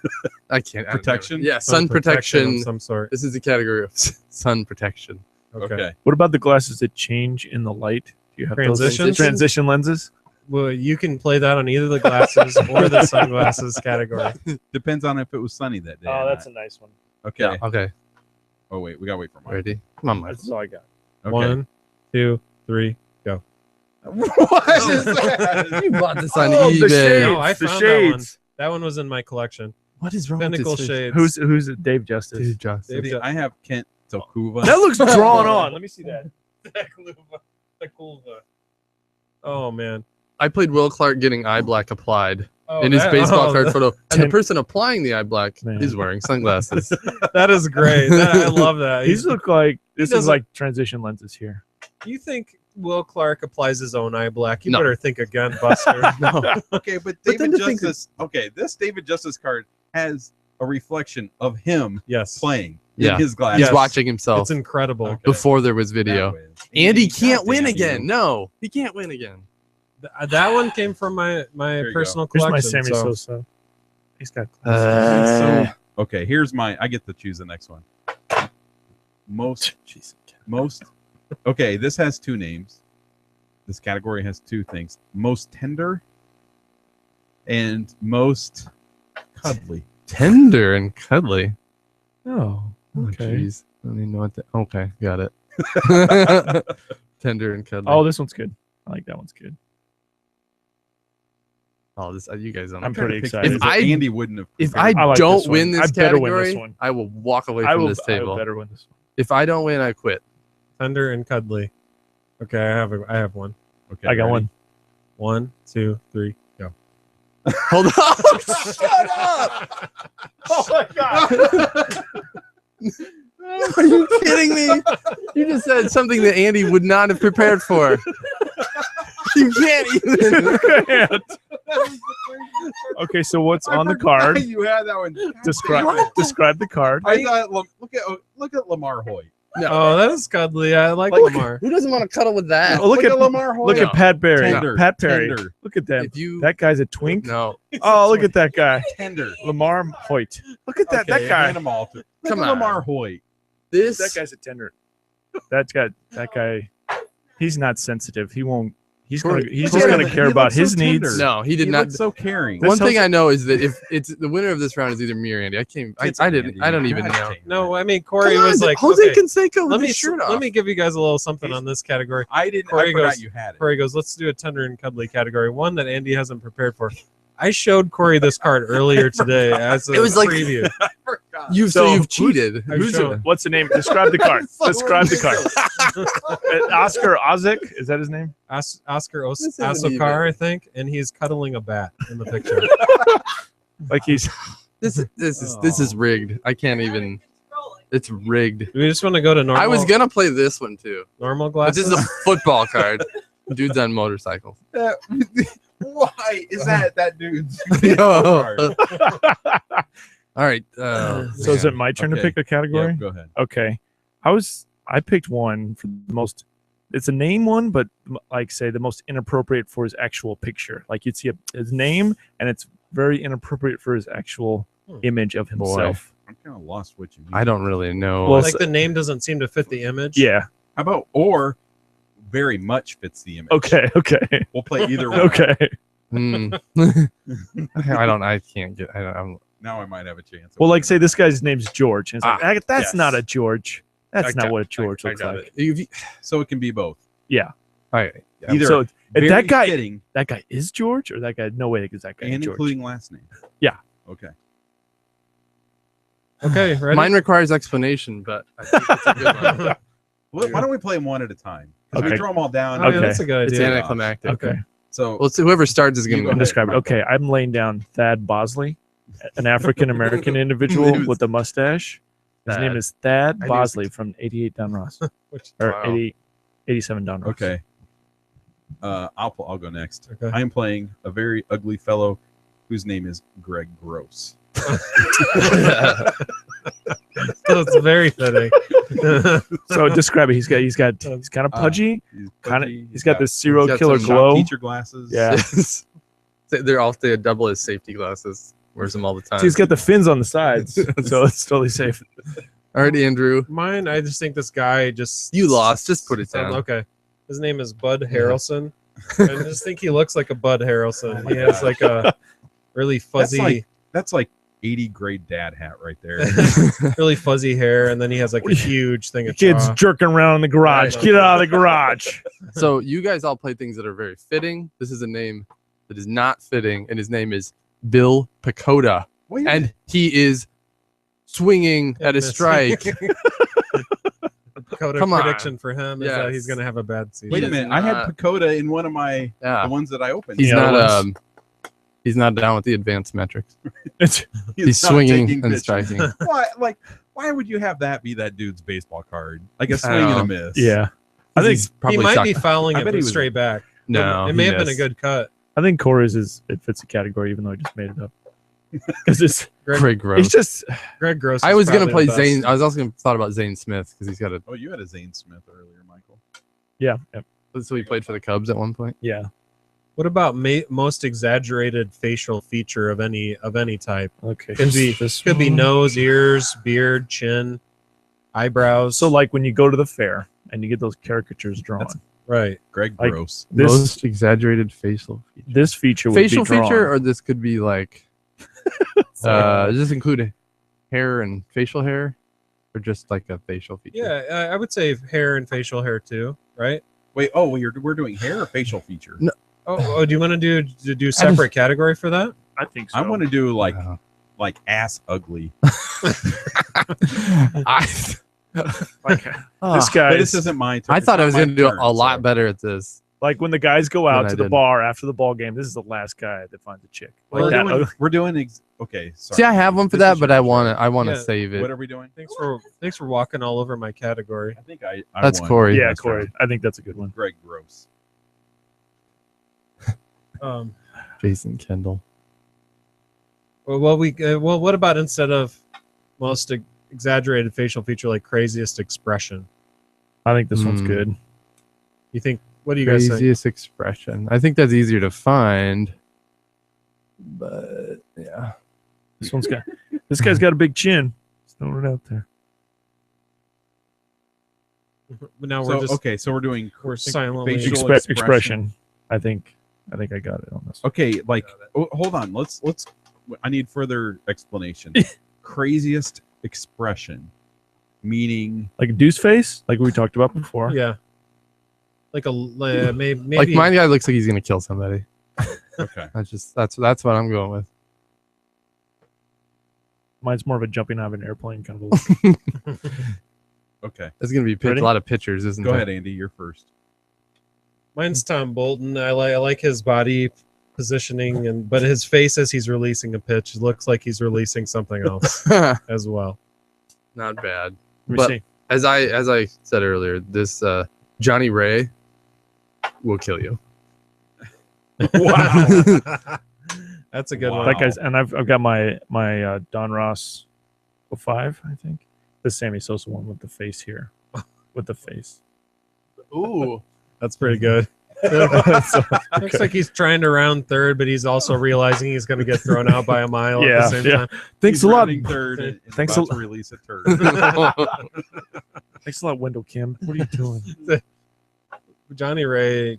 can't Protection? Yeah, sun protection. of some sort. This is the category of sun protection. Okay. Okay. What about the glasses that change in the light? Do you have those Transitions? transition lenses? Well, you can play that on either the glasses or the sunglasses category. Depends on if it was sunny that day. Oh, or that's not. a nice one. Okay. Okay, Oh wait, we gotta wait for mine. ready? Come on, Mike. That's all I got. Okay. 1, 2, 3. What is that? You bought this on Oh, the eBay. shades. No, I the found that one. shades. That one was in my collection. What is wrong Pinnacle with this Shades. Who's it? Dave Justice? Dude, Justin. Dave- See, I have Kent Tokuva. That looks drawn on. Let me see that. Oh man. I played Will Clark getting eye black applied Oh, in his baseball oh, card that- photo, and the Ten- person applying the eye black Man. is wearing sunglasses. That is great. I love that. These look like this is doesn't- like transition lenses here. You think Will Clark applies his own eye black? You No. better think again, Buster. No, Okay, but But then David to think that- Justice. Okay, this David Justice card has a reflection of him Yes. playing Yeah. in his glasses. he's Yes. watching himself It's incredible. Okay. before there was video. That way. And he God can't win damn again. you. No, he can't win again. That one came from my you go. personal Here's collection. my Sammy so- Sosa. He's got Uh, Okay, here's my. I get to choose the next one. Most. Okay, this has two names. this category has two things: most tender and most cuddly. Tender and cuddly. Oh, Oh, okay. jeez. I don't even know what. Okay, got it. Tender and cuddly. Oh, this one's good. I like that one's good. Oh, this you guys don't. I'm know. pretty Picked excited. If things that I- Andy wouldn't have. If prepared. I I like don't this one. win this I better win category, this one. I will walk away I from will, this I will table. better win this one. If I don't win, I quit. Tender and cuddly. Okay, I have one. Okay, I got ready? one. 1, 2, 3, go. Hold on. Shut up. Oh my god! Are you kidding me? You just said something that Andy would not have prepared for. You can't even. Okay, so what's I on the forgot card? You had that one. God Describe damn it. describe the card. I thought, look at Lamar Hoyt. Oh, that is cuddly. I like Like- Lamar. Who doesn't want to cuddle with that? Oh, look at Lamar Hoyt. Look No. at Pat Barry. Tender. Pat Perry. Tender. Look at them. If you That guy's a twink. no, Oh, look at that guy, Tender. Lamar Hoyt. Look at that. Okay, that guy. hand 'em all to- Look Come at on. Lamar Hoyt. this That guy's a tender. That guy. He's not sensitive. He won't. He's Corey- gonna. He's Corey- just gonna He care looks about so his tender. needs. no, he did He not. looks so caring. This One thing tells- I know is that if it's the winner of this round is either me or Andy. I can't. It's I didn't. Andy. I don't even God know. damn it. No, I mean Corey Come on, was like, Jose okay, Canseco with let me his shirt off. let me give you guys a little something on this category. I didn't. Corey I forgot goes- you had it. Corey goes, let's do a tender and cuddly category, one that Andy hasn't prepared for. I showed Corey this card earlier today as a It was like- preview. I forgot. So So, you've cheated. I've shown- What's the name? Describe the card. So Describe the ridiculous. card. Oscar Ozick. Is that his name? Oscar This isn't even- Asokar, I think, and he's cuddling a bat in the picture. Like he's. This is rigged. I can't even. It's rigged. Do we just want to go to normal? I was gonna play this one too, normal but this glasses. is a football card. Dude's on motorcycles. Why is that dude's? Yo. All right. So is it my turn to Okay. pick a category? Yeah, go ahead. Okay. I picked one for the most. It's a name one, but like say the most inappropriate for his actual picture. Like you'd see his name, and it's very inappropriate for his actual image of himself. I'm kind of lost what you mean. I don't really know. Well, like the name doesn't seem to fit the image. Yeah. How about or very much fits the image? Okay. Okay. We'll play either one. Okay. Hmm. I don't. I can't get. I'm, Now I might have a chance. Well, like say this guy's name's George. And it's like, that's yes. not a George. That's I not got- what a George I looks got like. it. If you- So it can be both. all right. Either So very that guy, fitting that guy is George, or that guy? No way, because that guy is and George. including last name. Yeah. Okay. Okay, ready? Mine requires explanation, but I think it's a good one. Well, why don't we play them one at a time? 'Cause we Okay. throw them all down. Oh, yeah, Okay. that's a good It's idea. anticlimactic. Okay. So Well, so whoever starts is You going go to I'm ahead. describing. Okay, I'm laying down Thad Bosley, an African American individual He was- with a mustache. His name Thad. is Thad I knew Bosley from 88 Down Ross, Which- or Wow. 87 Down Ross. okay. I'll go next. Okay. I am playing a very ugly fellow whose name is Greg Gross. So it's very fitting. So describe it. He's kind of pudgy. He's Kind of. pudgy, He's got this serial got killer some glow. teacher glasses. Yeah. They're all they double as safety glasses. Wears them all the time. So he's got the fins on the sides, so it's totally safe. All right, Andrew. Mine, I just think this guy just You lost. Just put it down. Okay. His name is Bud Harrelson. I just think he looks like a Bud Harrelson. Oh my He has gosh. like a really fuzzy, That's like 80 grade dad hat right there. really fuzzy hair, and then he has like a huge thing of Kids jaw. jerking around in the garage. Right. Get out of the garage. So you guys all play things that are very fitting. This is a name that is not fitting, and his name is Bill Pacoda, Wait a and minute. he is swinging at a Missing. strike. Dakota Come on. prediction for him is that Yes. he's going to have a bad season. Wait a is minute. I had not- Pacoda in one of my Yeah, the ones that I opened. he's Yeah, not. ones. He's not down with the advanced metrics. It's, He's not swinging taking and pitches. striking. Why? Like, why would you have that be that dude's baseball card? Like a I swing and a know. miss. yeah. I think He's probably He might sucked. be fouling I it bet he with was- straight back. No, It may he have been a missed. good cut. I think Corey's it fits the category, even though I just made it up. Because it's Greg Gross. it's just Greg Gross. I is was gonna probably play the best. Zane. I was also gonna thought about Zane Smith because he's got a. Oh, you had a Zane Smith earlier, Michael. yeah. So he played for the Cubs at one point. Yeah. What about most exaggerated facial feature of any type? Okay. Could be could be nose, ears, beard, chin, eyebrows. So like when you go to the fair and you get those caricatures drawn, Right. Greg Like, Gross. This Most exaggerated facial feature. this feature would Facial be drawn. feature, or this could be like. Does this include hair and facial hair, or just like a facial feature? Yeah, I would say hair and facial hair too, right? Wait, we're doing hair or facial feature? No. Oh, do you want to do separate category for that? I think so. I want to do like Wow. ass ugly. I, like this But guy. this isn't mine. I thought I was going going to do a lot better at this. Like when the guys go out I to the didn't. bar after the ball game. This is the last guy that finds a chick. Like We're that. doing. We're doing okay. Sorry. See, I have one for This that, is but your I show. want to Yeah. save it. What are we doing? Thanks for walking all over my category. I think I That's won. Corey. Yeah, That's Corey. right. I think that's a good one. Greg Gross. Jason Kendall. What about instead of most exaggerated facial feature, like craziest expression? I think this one's Hmm. good. You think? What do you guys think? Craziest expression. I think that's easier to find. But yeah. This one's got. This guy's got a big chin. Just throwing it out there. Now So we're just okay, so we're doing we're silently. facial Expression. I think I got it on this one. Okay, like hold on. Let's. I need further explanation. Craziest expression, meaning Like a deuce face, like we talked about before. Yeah. Like maybe Like my guy looks like he's going to kill somebody. okay. That's what I'm going with. Mine's more of a jumping out of an airplane kind of a look. Okay, There's going to be Ready? a lot of pictures, isn't go there? ahead, Andy. You're first. Mine's Tom Bolton. I like his body positioning, but his face as he's releasing a pitch looks like he's releasing something else as well. Not bad. Let me But- see. As I said earlier, this Johnny Ray will kill you. Wow. That's a good Wow. one. That guy's, and I've got my Don Ross 05, I think. The Sammy Sosa one with the face here. With the face. Ooh. That's pretty good. Looks like he's trying to round third, but he's also realizing he's going to get thrown out by a mile Yeah, at the same yeah. time. Thanks He's a lot. rounding Third. And Thanks about a to release a turd. Thanks a lot, Wendell Kim. What are you doing? Johnny Ray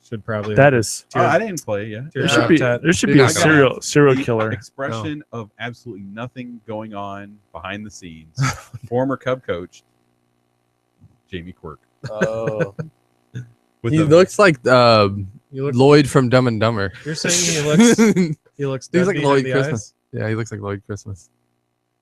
should probably. That is. Oh, I didn't play yet. There Yeah. should be. Tat. There should You're be a not gonna- serial The killer. expression of absolutely nothing going on behind the scenes. Former Cub coach Jamie Quirk. Oh. With He a- looks like You look, Lloyd from Dumb and Dumber. you're saying he looks. He looks. He's like deadbeat in Lloyd the Christmas. eyes? Yeah, he looks like Lloyd Christmas.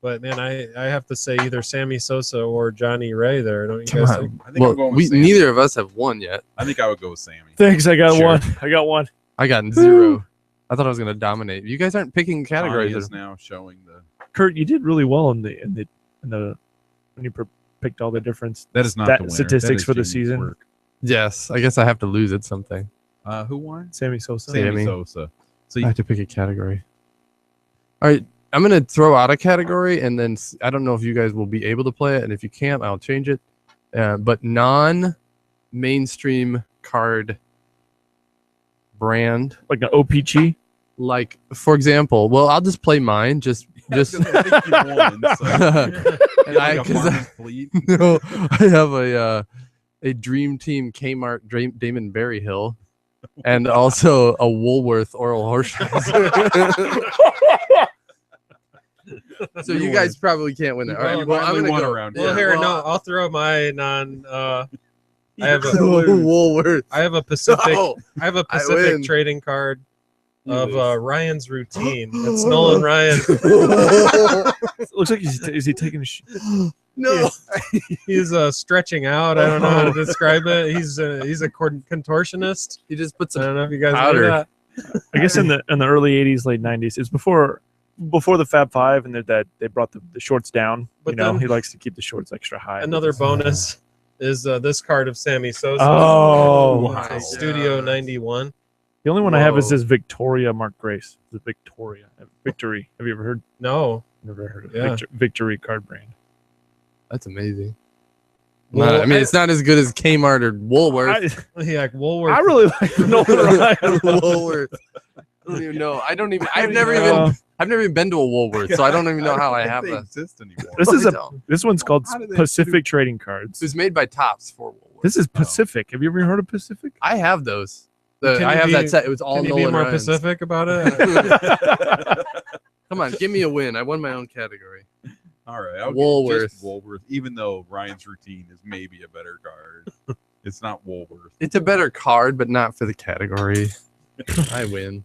But man, I have to say either Sammy Sosa or Johnny Ray there. Don't you Come guys on. think? I think I'm going with Sammy. neither of us have won yet. I think I would go with Sammy. Thanks. I got Sure. one. I got one. I got 0. I thought I was going to dominate. You guys aren't picking Connie categories. is now showing the. Kurt, you did really well in the when you picked all the different That is not stat- the winner. statistics That is for the Jamie season. Quirk. Yes, I guess I have to lose at something. Who won? Sammy Sosa. Sammy. Sammy Sosa. So I you, have to pick a category. All right, I'm going to throw out a category, and then I don't know if you guys will be able to play it, and if you can't, I'll change it. But non-mainstream card brand, Like an OPG. like for example, well, I'll just play mine. Just I think you won. So. and Like I a 'cause Farmers Fleet. no, I have a Dream Team Kmart Damon Berryhill, and also a Woolworth Oral Horschel. So you guys probably can't win that. All right, You well, I'm finally gonna won go. around Well, here. here, no, I'll throw my non. I have a Woolworth. I have a Pacific. No, I have a I Pacific win. trading card you of lose. Ryan's routine. It's Nolan Ryan. It looks like is he taking a no. He's stretching out. I don't know how to describe it. He's a contortionist. He just puts I a don't know if you guys know powder. that. I guess in the early '80s, late '90s. It's before the Fab Five, and that they brought the shorts down. But you know, then- he likes to keep the shorts extra high. Another bonus is this card of Sammy Sosa. Oh, It's a wow. Studio 91. The only one I have is Whoa. this Victoria Mark Grace. The Victoria Victory. Have you ever heard? No. Never heard of Yeah. Victory card brand. That's amazing. Well, I mean, it's not as good as Kmart or Woolworth. Yeah, Woolworth. I really like Nolan Ryan. Woolworth. I don't even know. I've never even been to a Woolworth, so I don't even know how I have they that. exist anymore. This is I a don't. this one's called How do they Pacific Trading Cards. It was made by Topps for Woolworth. before. This is No. Pacific. Have you ever heard of Pacific? I have those. Can I you have be- that set. It was all Can you be Nolan more Ryan's. specific about it? Come on, give me a win. I won my own category. All right, I'll Woolworth. Get just Woolworth, even though Ryan's routine is maybe a better card. It's not Woolworth. It's a better card, but not for the category. I win.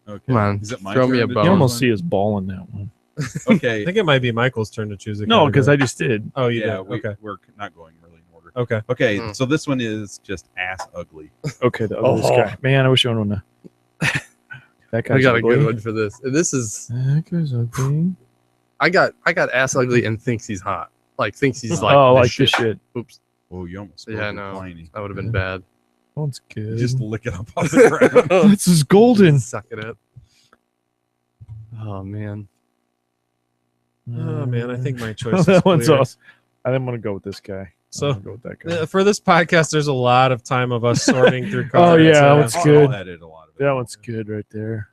Okay, Come on, is it my throw me turn a to bone. You choose almost one? see us ball in that one. I Okay, think it might be Michael's turn to choose a No, because I category. just did. Oh, you yeah, did. Okay. we're not going really in order. Okay. Okay, Mm. so this one is just ass ugly. Okay, the ugliest Oh. guy. Man, I wish I would have known. That guy's I got a ugly. good one for this. This is That guy's ugly. I got ass ugly and thinks he's hot. Like thinks he's like oh, the like shit. this shit. Oops, Oh, you almost Yeah, yeah, no. Pliny. that would have been bad. That one's good. Just lick it up off the ground. This is golden. Suck it up. Oh man. Oh man, I think my choice Oh, is that one's clear. awesome. I didn't want to go with this guy. So, I'm gonna go with that guy. For this podcast, there's a lot of time of us sorting through Oh, cards. yeah, that Uh, one's I'll good. edit a lot of it. That one's good right there.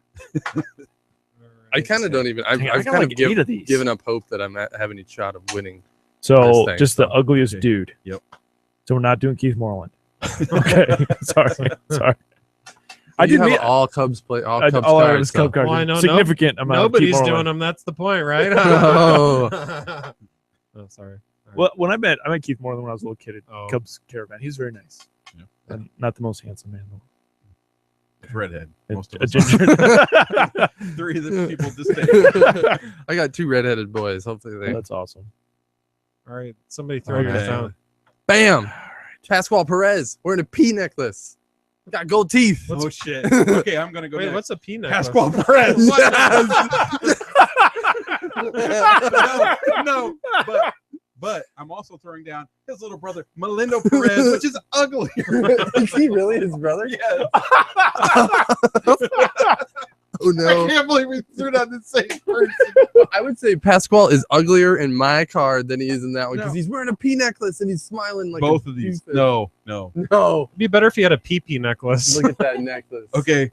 I kind of don't even. I've Dang, I kind got of like 8 of these. given up hope that I'm have any shot of winning. So thing, just the so, ugliest okay. dude. Yep. So we're not doing Keith Moreland. Okay. Sorry. I You didn't have mean all Cubs play all Cubs all cards. his Cub so- cards. Well, I know Significant amount. of Keith Nobody's doing Moreland. them. That's the point, right? Oh. Oh, sorry. Well, when I met Keith Moreland when I was a little kid at Oh. Cubs Caravan. He's very nice. Yeah. And not the most handsome man though. redhead. Most of A us ginger. are. 3 of the people distinct. I got 2 redheaded boys. Hopefully they. That's awesome. All right, somebody throw Okay. yours down. Bam! Pascual Perez wearing a P necklace. Got gold teeth. Oh shit. Okay, I'm gonna go. Wait, next. what's a peanut? Pascual Perez? no, but I'm also throwing down his little brother Melindo Perez, which is uglier. Is he really his brother? Yes. Oh no! I can't believe we threw down the same person. I would say Pascual is uglier in my card than he is in that one because No. he's wearing a P necklace and he's smiling like Both a of these. doofus. No. No, It'd be better if you had a pee necklace. look at that necklace. Okay.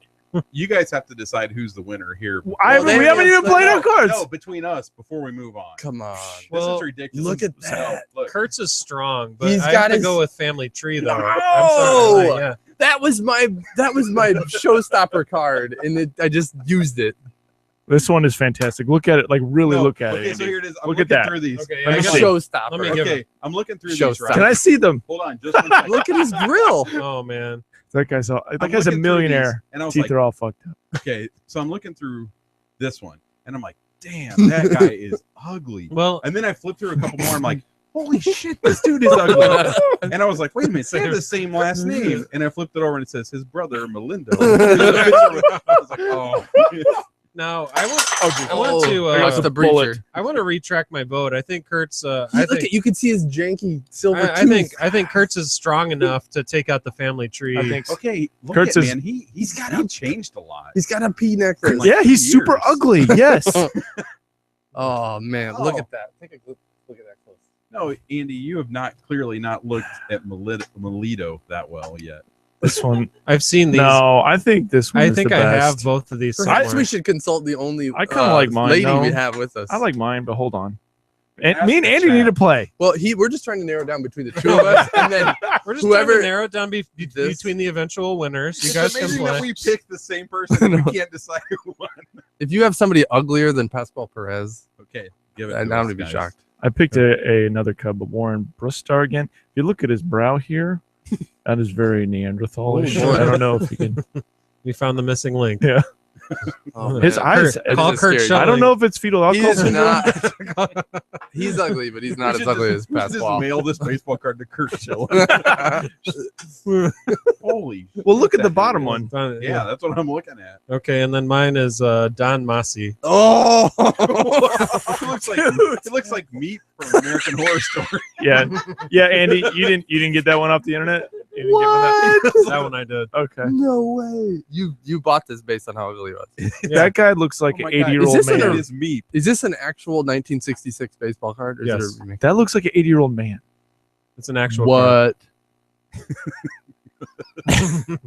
You guys have to decide who's the winner here. we they haven't even can't played our split cards. No, between us before we move on. Come on. This Well, is ridiculous. look at So, that. look. Kurtz is strong, but He's I got have to his- go with Family Tree though. No! I'm sorry. Yeah. That was my showstopper card, and I just used it. This one is fantastic. Look at it. Like really No, look at okay, it. so Andy. here it is. I'm Look at looking that. through these. Okay, Let me I see. got- Showstopper. Let me give Okay, I'm looking through Show these. stop. Right? Can I see them? Hold on, just one second. Look at his grill. Oh man. That guy's I'm a looking through millionaire. these, and I was Teeth like, are all fucked up. okay, so I'm looking through this one, and I'm like, damn, that guy is ugly. Well, And then I flipped through a couple more. I'm like, holy shit, this dude is ugly. And I was like, wait a minute, they have the same last name. And I flipped it over and it says his brother, Melindo. I was like, oh. now I want Oh, I want to there goes the breacher. I want to retract my vote. I think Kurtz. I Look think at you can see his janky silver I tooth. think Kurtz is strong enough to take out the Family Tree. I think so. Okay, look Kurtz at is- man, he changed a lot. He's got a P necklace. Like Yeah, he's super years. ugly. Yes. Oh man, look Oh. at that. Take a look at that close. No, Andy, you have not clearly not looked at Melito that well yet. This one. I've seen these. No, I think this one. I is think the I best. have both of these. Perhaps somewhere. we should consult the only I kinda like mine, lady though. we have with us. I like mine, but hold on. Ask And me and the Andy chat. need to play. Well, we're just trying to narrow down between the two of us, and then We're just whoever- trying to narrow it down This- between the eventual winners. You It's guys can amazing play. that we picked the same person and we can't decide who won. if you have somebody uglier than Pascual Perez, Okay, give it. I'm to gonna us, be guys. shocked. I picked another Cub, but Warren Brustar again. If you look at his brow here, that is very Neanderthalish. Oh, boy. I don't know if you can. We found the missing link. Yeah. Oh, His man. eyes. Kurt- call This is Kurt scary. Schilling. I don't know if it's fetal alcohol He's syndrome. not. He's ugly, but he's not We as should ugly just- as we should just Pascual. mail this baseball card to Kurt Schilling. Holy. Well, look at the That bottom is- one. Found it, Yeah, that's what I'm looking at. Okay, and then mine is Don Massey. Oh, It looks like meat from American Horror Story. Yeah, yeah, Andy, you didn't get that one off the internet. You didn't get what? That one I did. one okay, No way. You bought this based on how ugly he was. that guy looks like Oh an my God. 80-year-old Is this man. an- It is meat. Is this an actual 1966 baseball card? Or is Yes. it a remake? That looks like an 80-year-old man. It's an actual. card. What?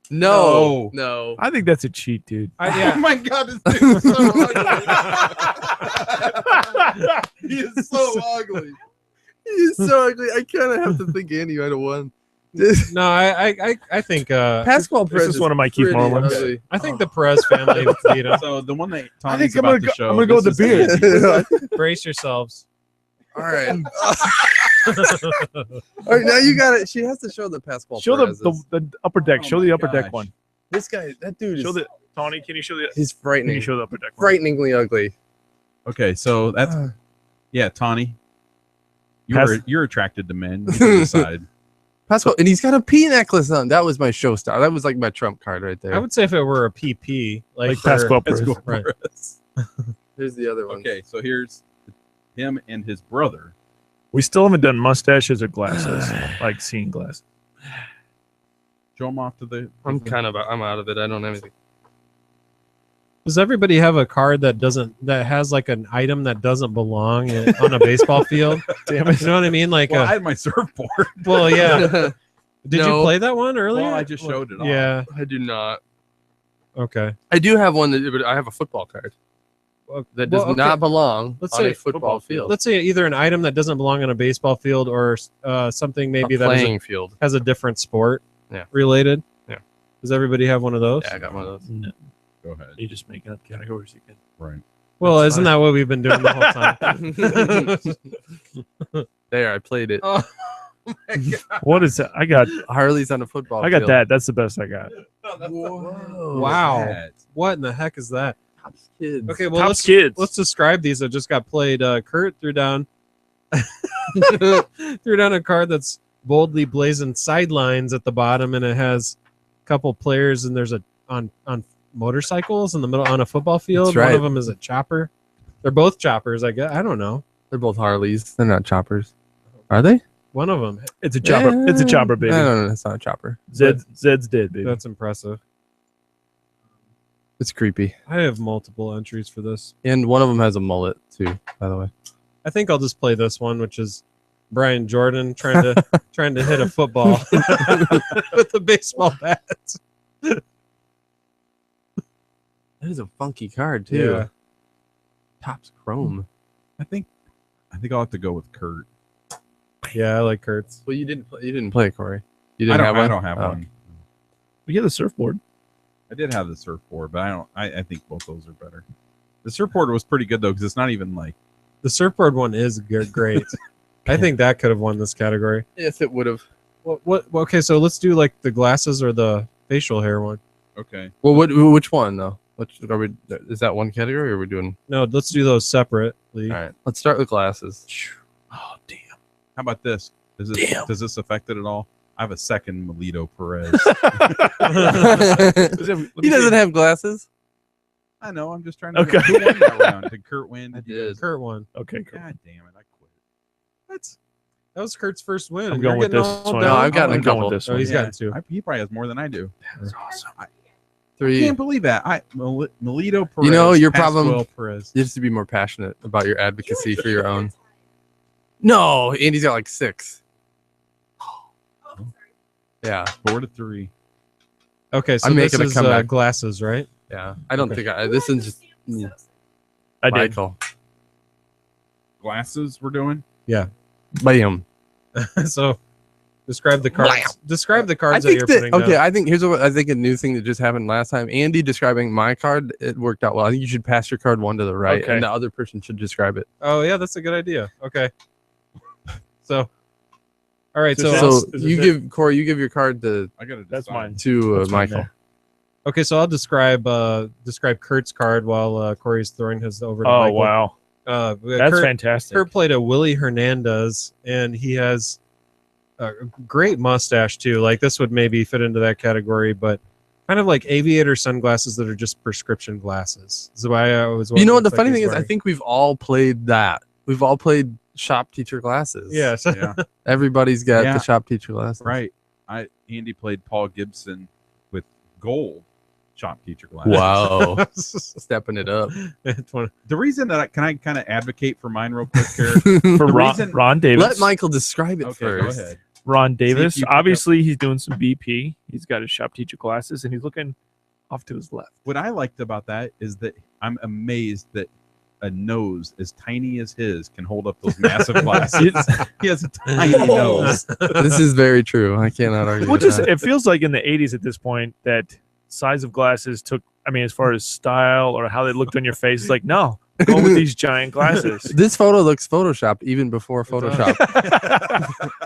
No, no. I think that's a cheat, dude. Oh Yeah. my God, this dude is so ugly. He is so ugly. He's so ugly. I kind of have to think Andy might have won. No, I think Pascal Perez is one of my Keith pretty Moore ones. ugly. I think the Perez family beat him. So the one that I Tony's think about to show. I'm gonna go with the this is beard. Brace yourselves. All right. All right, now you got it. She has to show the Pascal Show Perez. the upper deck. Oh Show my the upper gosh. deck one. This guy, that dude is Show the Tony. Can you show the? he's Can frightening. you show the upper deck one? Frighteningly ugly. Okay, so that's yeah, Tawny. Pas- You're attracted to men. You can decide. Pascal, and he's got a P necklace on. That was my show star. That was like my trump card right there. I would say if it were a PP, Like for- Pascal Let's Perez. go Right. for it. Here's the other one. Okay, so here's him and his brother. We still haven't done mustaches or glasses, like seeing glasses. Show them off to the. I'm out of it. I don't have anything. Does everybody have a card that has like an item that doesn't belong on a baseball field? Damn it. You know what I mean? Like, Well, I had my surfboard. well, yeah. Did No. you play that one earlier? Well, I just showed it off. Yeah. I do not. Okay. I do have one but I have a football card that does Well, okay. not belong Let's on say a football field. Let's say either an item that doesn't belong on a baseball field or something maybe a that is playing field. has a different sport Yeah. related. Yeah. Does everybody have one of those? Yeah, I got one of those. No, Go ahead. you just make up categories again. Right. Well, That's isn't fine. that what we've been doing the whole time? There, I played it. Oh, What is that? I got Harley's on a football I got field. that. That's the best I got. Whoa. Wow. That. what in the heck is that? Tops kids. Okay, well Tops kids. let's describe these that just got played. Kurt threw down threw down a card that's boldly blazoned sidelines at the bottom, and it has a couple players, and there's on motorcycles in the middle on a football field. That's right. One of them is a chopper. They're both choppers, I guess. I don't know. They're both Harleys. They're not choppers. Are they? One of them. It's a chopper. It's a chopper, baby. No, it's not a chopper. Zed's dead, baby. That's impressive. It's creepy. I have multiple entries for this. And one of them has a mullet too, by the way. I think I'll just play this one, which is Brian Jordan trying to hit a football with a baseball bat. That is a funky card too. Yeah. Topps Chrome. I think I'll have to go with Kurt. Yeah, I like Kurtz. Well, you didn't play it, Corey. You I didn't have one. don't have Oh. one. We get the surfboard. I did have the surfboard, but I don't. I think both those are better. The surfboard was pretty good though, because it's not even like. The surfboard one is great. I think that could have won this category. Yes, it would have. What? Okay, so let's do like the glasses or the facial hair one. Okay. Well, which one though? Is that one category, or are we doing? No, let's do those separately. All right, let's start with glasses. Oh damn. How about this? Does this affect it at all? I have a second Melito Perez. He doesn't have glasses. I know. I'm just trying to. Okay. Who won that round? Did Kurt win? I Did you did. guys- Kurt won. Okay, cool. God damn it! I quit. That was Kurt's first win. I'm and going you're with getting this all one. No, down. I've gotten I'm a going couple. with this Oh, one. he's gotten two. He probably has more than I do. That's awesome. I 3. can't believe that. Melito Perez. You know, your Pascual problem- Perez. You have to be more passionate about your advocacy for your own. No, Andy's got like 6. Yeah, 4-3. Okay, so I'm this making a is comeback. glasses, right? yeah. I don't Okay. think this is just I did. Michael. Glasses we're doing. Bam. So describe the cards. Describe the I cards that think you're that, putting okay. down. I think here's what I think a new thing that just happened last time. Andy describing my card, it worked out well. I think you should pass your card one to the right, Okay. and the other person should describe it. Oh yeah, that's a good idea. Okay. So, all right. So So, So is you it- give Corey, you give your card to I gotta. That's decide. mine. to That's mine Michael. there. okay. So I'll describe Kurt's card while Corey's throwing his over to Oh Michael. wow, that's Kurt, fantastic. Kurt played a Willie Hernandez, and he has a great mustache too. Like this would maybe fit into that category, but kind of like aviator sunglasses that are just prescription glasses. Is why I was. You know what the funny thing is? I think we've all played that. We've all played shop teacher glasses. yes. Yeah. Everybody's got Yeah. the shop teacher glasses. Right. Andy played Paul Gibson with gold shop teacher glasses. Wow. Stepping it up. The reason that can I kind of advocate for mine real quick here? For reason- Ron Davis. Let Michael describe it Okay, first. go ahead. Ron Davis. you pick up- Obviously, he's doing some BP. He's got his shop teacher glasses, and he's looking off to his left. What I liked about that is that I'm amazed that a nose as tiny as his can hold up those massive glasses. He has a tiny nose. This is very true. I cannot argue. Well, with just that. it feels like in the 80s at this point that size of glasses took. I mean, as far as style or how they looked on your face, it's like no, go with these giant glasses. This photo looks photoshopped even before Photoshop.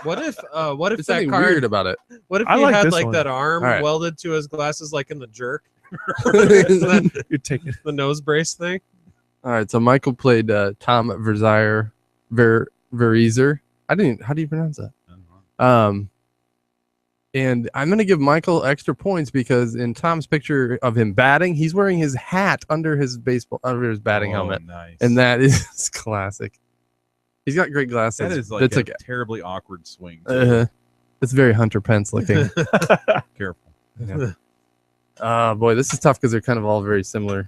What if There's that something card? weird about it. What if I he like had this like one. that arm All right. welded to his glasses, like in the jerk, You're taking. the nose brace thing? All right, so Michael played Tom Verzier, Verizer. How do you pronounce that? And I'm gonna give Michael extra points because in Tom's picture of him batting, he's wearing his hat under his batting helmet, Nice. and that is classic. He's got great glasses. that is like That's a terribly awkward swing. it's very Hunter Pence looking. Careful. Boy, this is tough because they're kind of all very similar.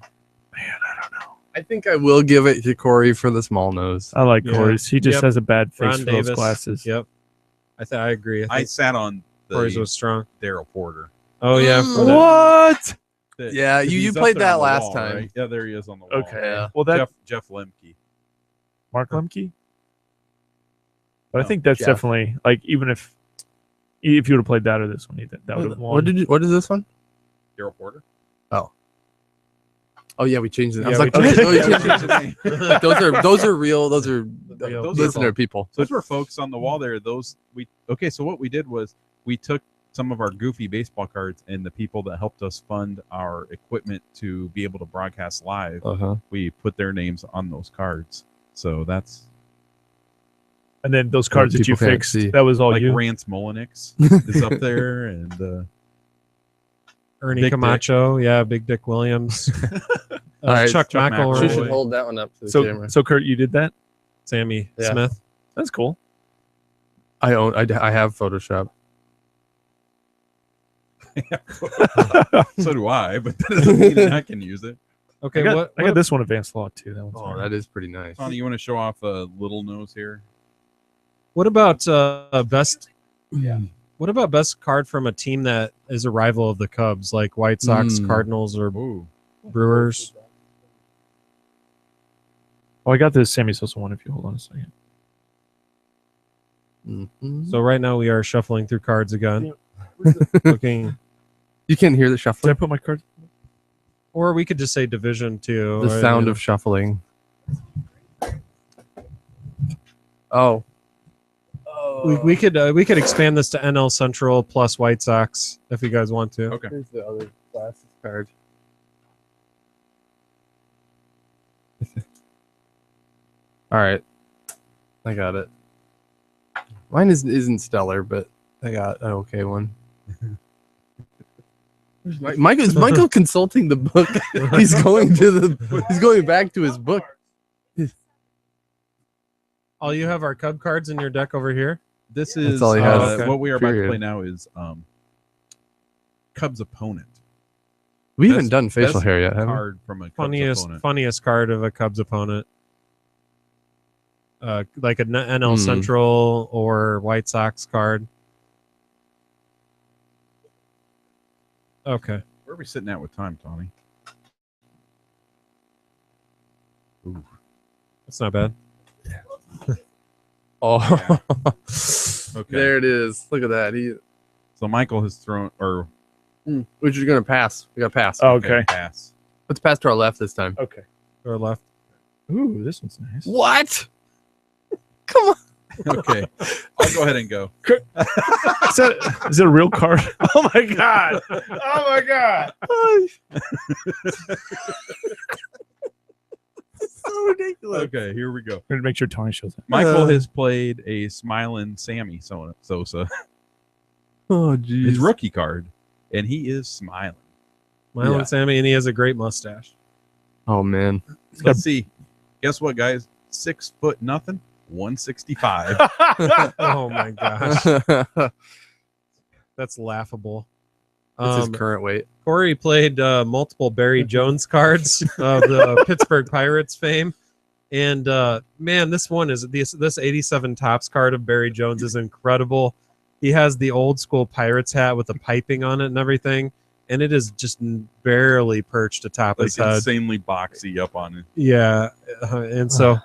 Man, I don't know. I think I will give it to Corey for the small nose. I like Yeah. Corey's. He just Yep. has a bad face Ron for Davis. those glasses. Yep. I agree. I I think sat on Corey's the was strong. Daryl Porter. Oh yeah. for that. What? That- Yeah, you he's up played there that on the last wall, time. right? Yeah, there he is on the wall. Okay. Yeah. Well, that Jeff Lemke. Mark Lemke. But I No, think that's Jeff. definitely like even if you would have played that or this one, that would have won. What is this one? Daryl Porter. Oh yeah, we changed it. I was Yeah, like, we changed oh, you it. changed it. Like, those are real. Those are Real listener people. people. Those were folks on the wall there. So what we did was we took some of our goofy baseball cards and the people that helped us fund our equipment to be able to broadcast live. Uh-huh. We put their names on those cards. So that's And then those cards that you people can't fixed, see. that was all like you. Rance Mullenix is up there, and Ernie Big Dick. Camacho, yeah, Big Dick Williams, All right, Chuck Chuck McElroy, She McElroy. should hold that one up to the camera. So Kurt, you did that. Sammy Yeah. Smith. That's cool. I have Photoshop. so do I. But that doesn't mean that I can use it. Okay, I got, what I got this one advanced law too. That one's Oh, hard. that is pretty nice. Tony, you want to show off a little nose here? What about best? Yeah. What about best card from a team that is a rival of the Cubs, like White Sox, Mm. Cardinals, or Ooh. Brewers? Oh, I got this Sammy Sosa one. If you hold on a second. Mhm. So right now we are shuffling through cards again, looking, You can't hear the Did I shuffling. put my card? or we could just say Division Two. The sound of shuffling. Oh. we could expand this to NL Central plus White Sox if you guys want to. Okay. Here's the other glasses card. All right, I got it. Mine isn't stellar, but I got an okay one. Is Michael consulting the book? He's going back to his book. All you have are Cub cards in your deck over here. This is all he has. uh, what we are about to Period. play now is Cubs opponent. We Best- haven't done facial best hair yet, have we? Card from a Cubs opponent. Funniest card of a Cubs opponent. Like a NL Hmm. Central or White Sox card. Okay. Where are we sitting at with time, Tony? Ooh. That's not bad. Oh, Okay. there it is. Look at that. So Michael has thrown, or Which is gonna pass. We got to pass. Oh, okay. pass. Let's pass to our left this time. Okay. Or left. Ooh, this one's nice. What? Come on. Okay, I'll go ahead and go. Is it a real card? Oh my god! Oh my god! So ridiculous. Okay, here we go. We're gonna make sure Tony shows up. Michael has played a smiling Sammy Sosa, Oh, his geez. rookie card, and he is smiling. Mylan Yeah. Sammy, and he has a great mustache. Oh man. Let's see. Guess what, guys? 6 foot nothing, 165. Oh my gosh. That's laughable. That's his current weight. Corey played multiple Barry Jones cards of the Pittsburgh Pirates fame. And man, this one is this 87 Topps card of Barry Jones is incredible. He has the old school Pirates hat with the piping on it and everything. and it is just barely perched atop Like his head. insanely boxy up on it. Yeah, and so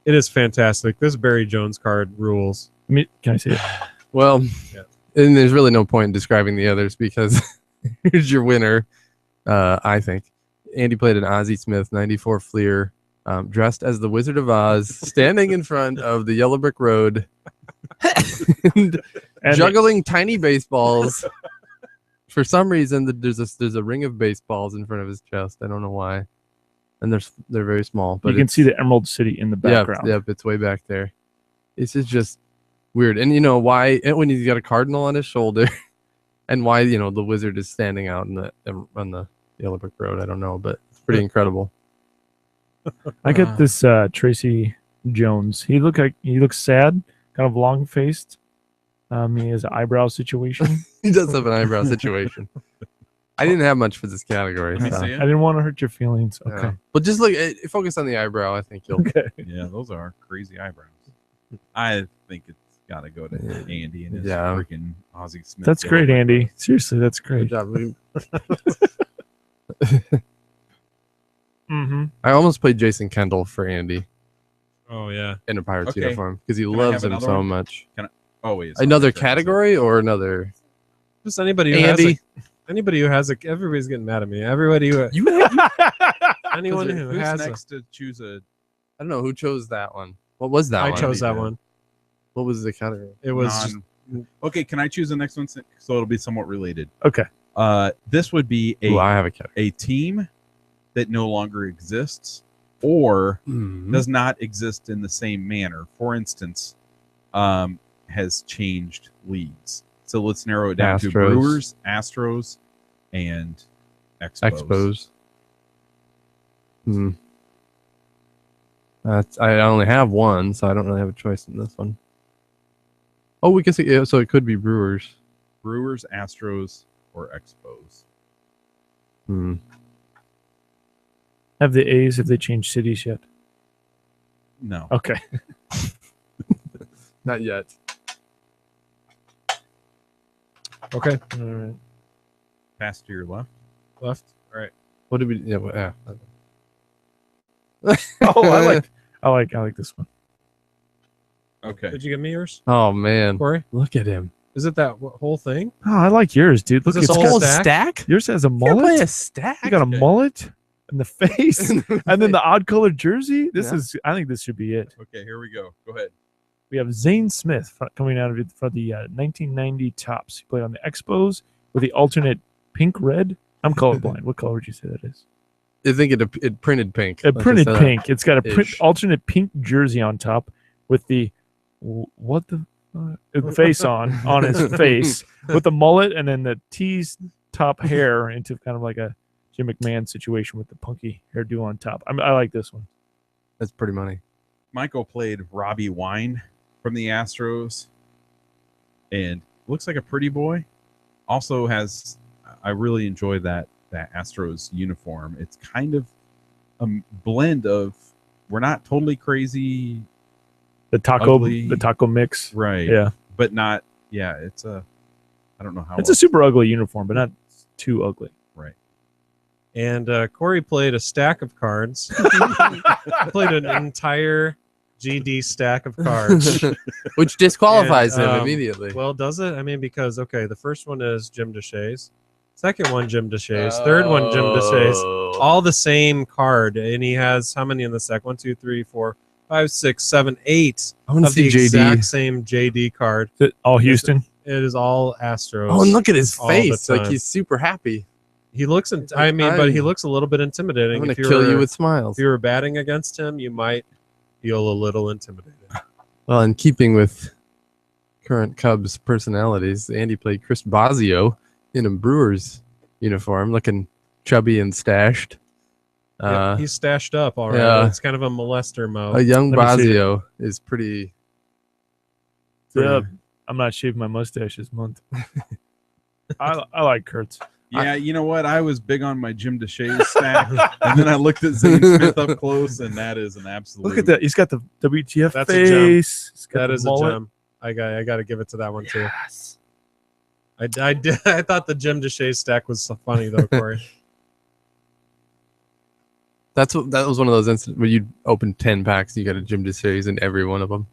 it is fantastic. This Barry Jones card rules. I mean, can I see it? Well, Yeah. and there's really no point in describing the others because here's your winner. I think Andy played an Ozzie Smith 94 Fleer, dressed as the Wizard of Oz, standing in front of the Yellow Brick Road, and And juggling tiny baseballs. For some reason, there's a ring of baseballs in front of his chest. I don't know why, and they're very small. But you can see the Emerald City in the background. Yep, it's way back there. This is just weird, and you know why? And when he's got a cardinal on his shoulder, and why the wizard is standing out on the Yellow Brick Road. I don't know, but it's pretty incredible. I get this Tracy Jones. He looks sad, kind of long faced. He has an eyebrow situation. He does have an eyebrow situation. I didn't have much for this category. Let me so, see I it. didn't want to hurt your feelings. yeah. Okay. But just look, focus on the eyebrow. I think you'll. Okay. Yeah, those are crazy eyebrows. I think it's got to go to Andy and his Yeah. freaking Ozzie Smith. That's great, Yellow Andy. Brick Seriously, that's Good great. job. Mm-hmm. I almost played Jason Kendall for Andy Oh yeah. in a Pirates Okay. uniform because he Can I loves have him another so one? much. Oh wait, it's not Another right there. category or another? Just anybody who Andy. anybody who has a. Everybody's getting mad at me. Everybody who anyone who Who's has. next to choose a? I don't know who chose that one. What was that I one? chose that did. one. What was the category? It was just Okay, can I choose the next one so it'll be somewhat related? Okay. This would be Ooh, I have a category. a team that no longer exists or Mm-hmm. does not exist in the same manner. For instance, has changed leagues. So let's narrow it down to Astros. Brewers, Astros, and Expos. Hmm. I only have one, so I don't really have a choice in this one. Oh, we can see. Yeah, so it could be Brewers. Brewers, Astros, or Expos. Hmm. Have the A's, have they changed cities yet? No. Okay. Not yet. okay. All right. Pass to your left. Left. All right. What did we? Yeah. Yeah. Oh, I like this one. Okay. Did you give me yours, Oh man, Corey? look at him. Is it that whole thing? Oh, I like yours, dude. Look, this it's a got, whole stack? yours has a You can't play mullet. a stack. You got a mullet in the face, and then the odd colored jersey. This Yeah. is. I think this should be it. Okay, here we go. Go ahead. We have Zane Smith coming out of it for the 1990 Tops. He played on the Expos with the alternate pink red. I'm colorblind. What color would you say that is? I think it printed pink. A Let's printed just say that. pink. It's got a print, Ish. alternate pink jersey on top with the what the face on his face with the mullet and then the teased top hair into kind of like a Jim McMahon situation with the punky hairdo on top. I like this one. That's pretty money. Michael played Robbie Wine from the Astros and looks like a pretty boy. Also has, I really enjoy that Astros uniform. It's kind of a blend of, we're not totally crazy, The taco Ugly. mix. right? Yeah. But not, yeah, it's a, I don't know how. It's a super ugly uniform, but not too ugly. And Corey played a stack of cards. Played an entire GD stack of cards. Which disqualifies And, him immediately. Well, does it? I mean, because okay, the first one is Jim Deshaies, second one Jim Deshaies, third one Jim Deshaies, all the same card, and he has how many in the second? 1, 2, 3, 4, 5, 6, 7, 8 I want to of the see JD. exact same JD card. Is it all Houston? It is all Astros. Oh, and look at his all the face. Like time. he's super happy. He looks. I mean, but he looks a little bit intimidating. I'm gonna If kill you were- with smiles. If you were batting against him, you might feel a little intimidated. Well, in keeping with current Cubs personalities, Andy played Chris Bosio in a Brewers uniform, looking chubby and stashed. Yeah, he's stashed up all right. yeah. It's kind of a molester mode. A young Let me see it. Bosio is pretty. Yeah. I'm not shaving my mustache this month. I like Kurtz. Yeah, you know what? I was big on my Jim Deshaies stack, and then I looked at Zane Smith up close, and that is an absolute. Look at that. He's got the WTF That's a gem. face. He's got That the is mullet. a gem. I got to give it to that one too. Yes. I did. I thought the Jim Deshay stack was so funny though, Corey. That was one of those instances where you open 10 packs, you got a Jim Deshays in every one of them.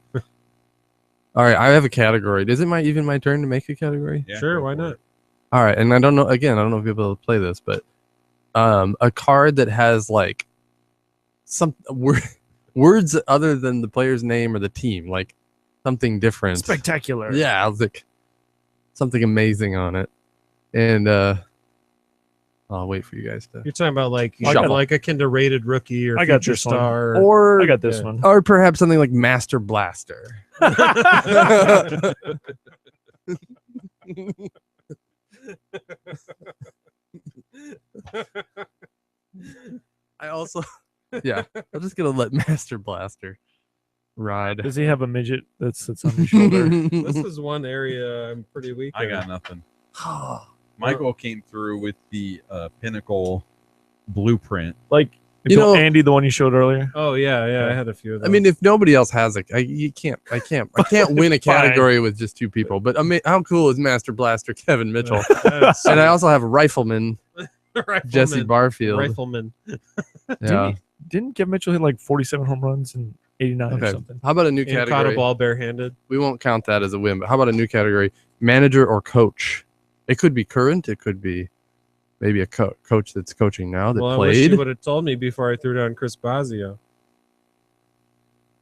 All right, I have a category. Is it even my turn to make a category? Yeah, Sure, go why for not? it. All right, and I don't know if you'll be able to play this, but a card that has like some words other than the player's name or the team, like something different. Spectacular. Yeah, I was like something amazing on it. And I'll wait for you guys to You're talking about like Shuffle. like akin to rated rookie or I got future this one. star. or I got this Yeah. one. or perhaps something like Master Blaster. I also yeah, I'm just gonna let Master Blaster ride. Does he have a midget that sits on his shoulder? This is one area I'm pretty weak. I in. got nothing. Michael came through with the Pinnacle blueprint. Like, You know- Andy, the one you showed earlier. Oh yeah, I had a few of those. I mean, if nobody else has it, I can't win a category with just two people. But I mean, how cool is Master Blaster Kevin Mitchell? That's- And I also have a Rifleman Rifleman. Jesse Barfield. Rifleman. Yeah. Didn't Kevin Mitchell hit like 47 home runs in 89 or Okay. something? How about a new And caught a category? ball barehanded. We won't count that as a win. But how about a new category? Manager or coach? It could be current. It could be maybe a coach that's coaching now that Well, I wish played. you would have told me before I threw down Chris Bazio.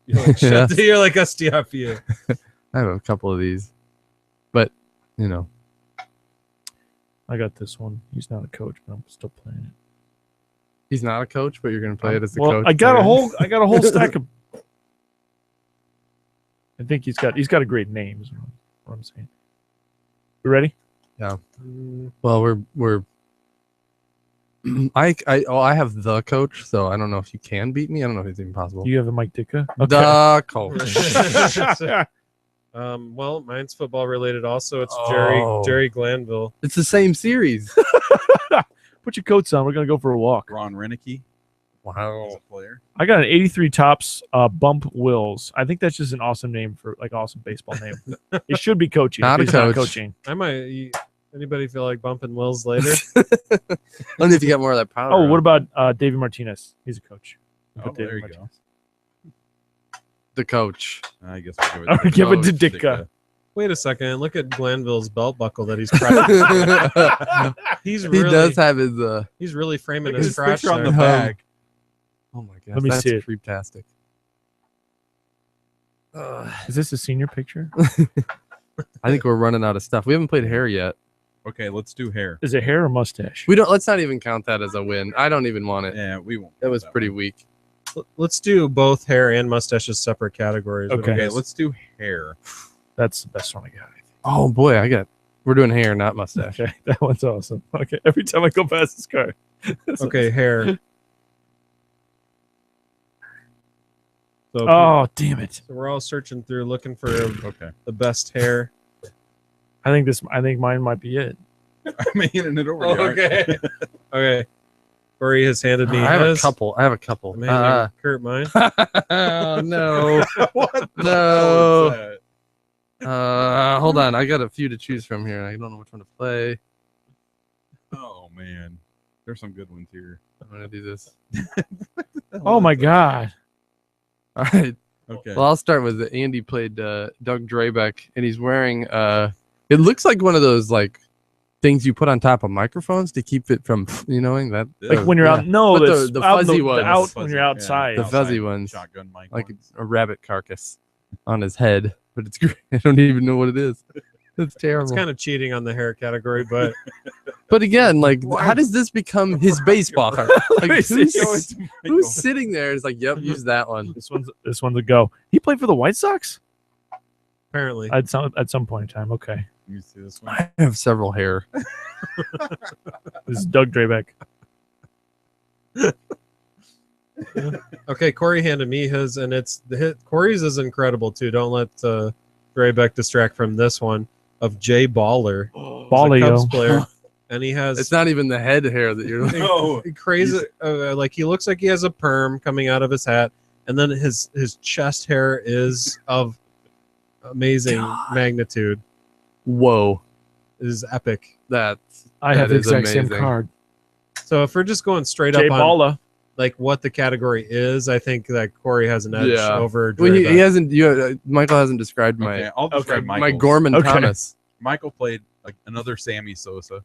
You're like, Yeah. you're like Astiafio. I have a couple of these, but you know, I got this one. He's not a coach, but I'm still playing it. he's not a coach, but you're going to play it as a Well, coach. I got a player. whole stack of. I think he's got a great name. Is what I'm saying. You ready? Well, we're. I have the coach, so I don't know if you can beat me. I don't know if it's even possible. You have a Mike Ditka. The coach. Well, mine's football related. Also, it's Oh. Jerry Glanville. It's the same series. Put your coats on. We're gonna go for a walk. Ron Renicky as Wow. a player. I got an 83 tops Bump Wills. I think that's just an awesome name for like awesome baseball name. It should be coaching. Not a It's not coach. coaching. I might. Anybody feel like bumping Wills later? Only if you got more of that power. Oh, what about David Martinez? He's a coach. Oh, Put there David you go. Martinez. the coach? I guess we'll give it. All right, give it to coach, Ditka. Wait a second. Look at Glanville's belt buckle that he's cracking. He's he really, does have his. he's really framing Look at his his crotch picture on the there. back. Oh my god, Let me that's see it. creeptastic. Is this a senior picture? I think we're running out of stuff. We haven't played hair yet. Okay, let's do hair. Is it hair or mustache? We don't. Let's not even count that as a win. I don't even want it. Yeah, we won't. That was do pretty one. weak. Let's do both hair and mustaches separate categories. What do you Okay. Okay, guys- let's do hair. That's the best one I got. Oh boy, we're doing hair, not mustache. Okay, that one's awesome. Okay, every time I go past this car. Okay, hair. So, Oh, damn it! so we're all searching through looking for Okay, the best hair. I think mine might be it. I'm handing it over. Oh, to you. okay. Okay. Corey has handed me I have a his. couple. I'm handing Kurt mine. Oh no. What the No. hell is that? Hold on. I got a few to choose from here. I don't know which one to play. Oh man, there's some good ones here. I'm gonna do this. Oh my god! All right. Okay. Well, I'll start with it. Andy played Doug Drabeck, and he's wearing. It looks like one of those like things you put on top of microphones to keep it from knowing that. Like when you're Yeah. out. No, But that's the out fuzzy the ones. out Fuzzy, when you're yeah, outside. The fuzzy ones. Shotgun mic. like ones. a rabbit carcass on his head, but it's great. I don't even know what it is. It's terrible. It's kind of cheating on the hair category, but But again, like, how does this become his baseball card? Like, me see. who's sitting there? Is like, yep, use that one. This one's a go. He played for the White Sox apparently. at some point in time. Okay, Let me see this one. I have several hair. this is Doug Drabeck. Okay, Corey handed me his, and it's the hit. Corey's is incredible too. Don't let Graybeck distract from this one of Jay Baller, He's a Cubs Ballio. player, and he has It's not even the head hair that you're. No. crazy. Like he looks like he has a perm coming out of his hat, and then his chest hair is of amazing magnitude. Whoa. is epic. I have That the is exact same amazing. card. So if we're just going straight Jay up on Balla. like what the category is, I think that Corey has an edge Yeah. over Well, Dreva. he hasn't. Michael hasn't described Okay, I'll describe my Michael's. Gorman Okay. Thomas. Michael played another Sammy Sosa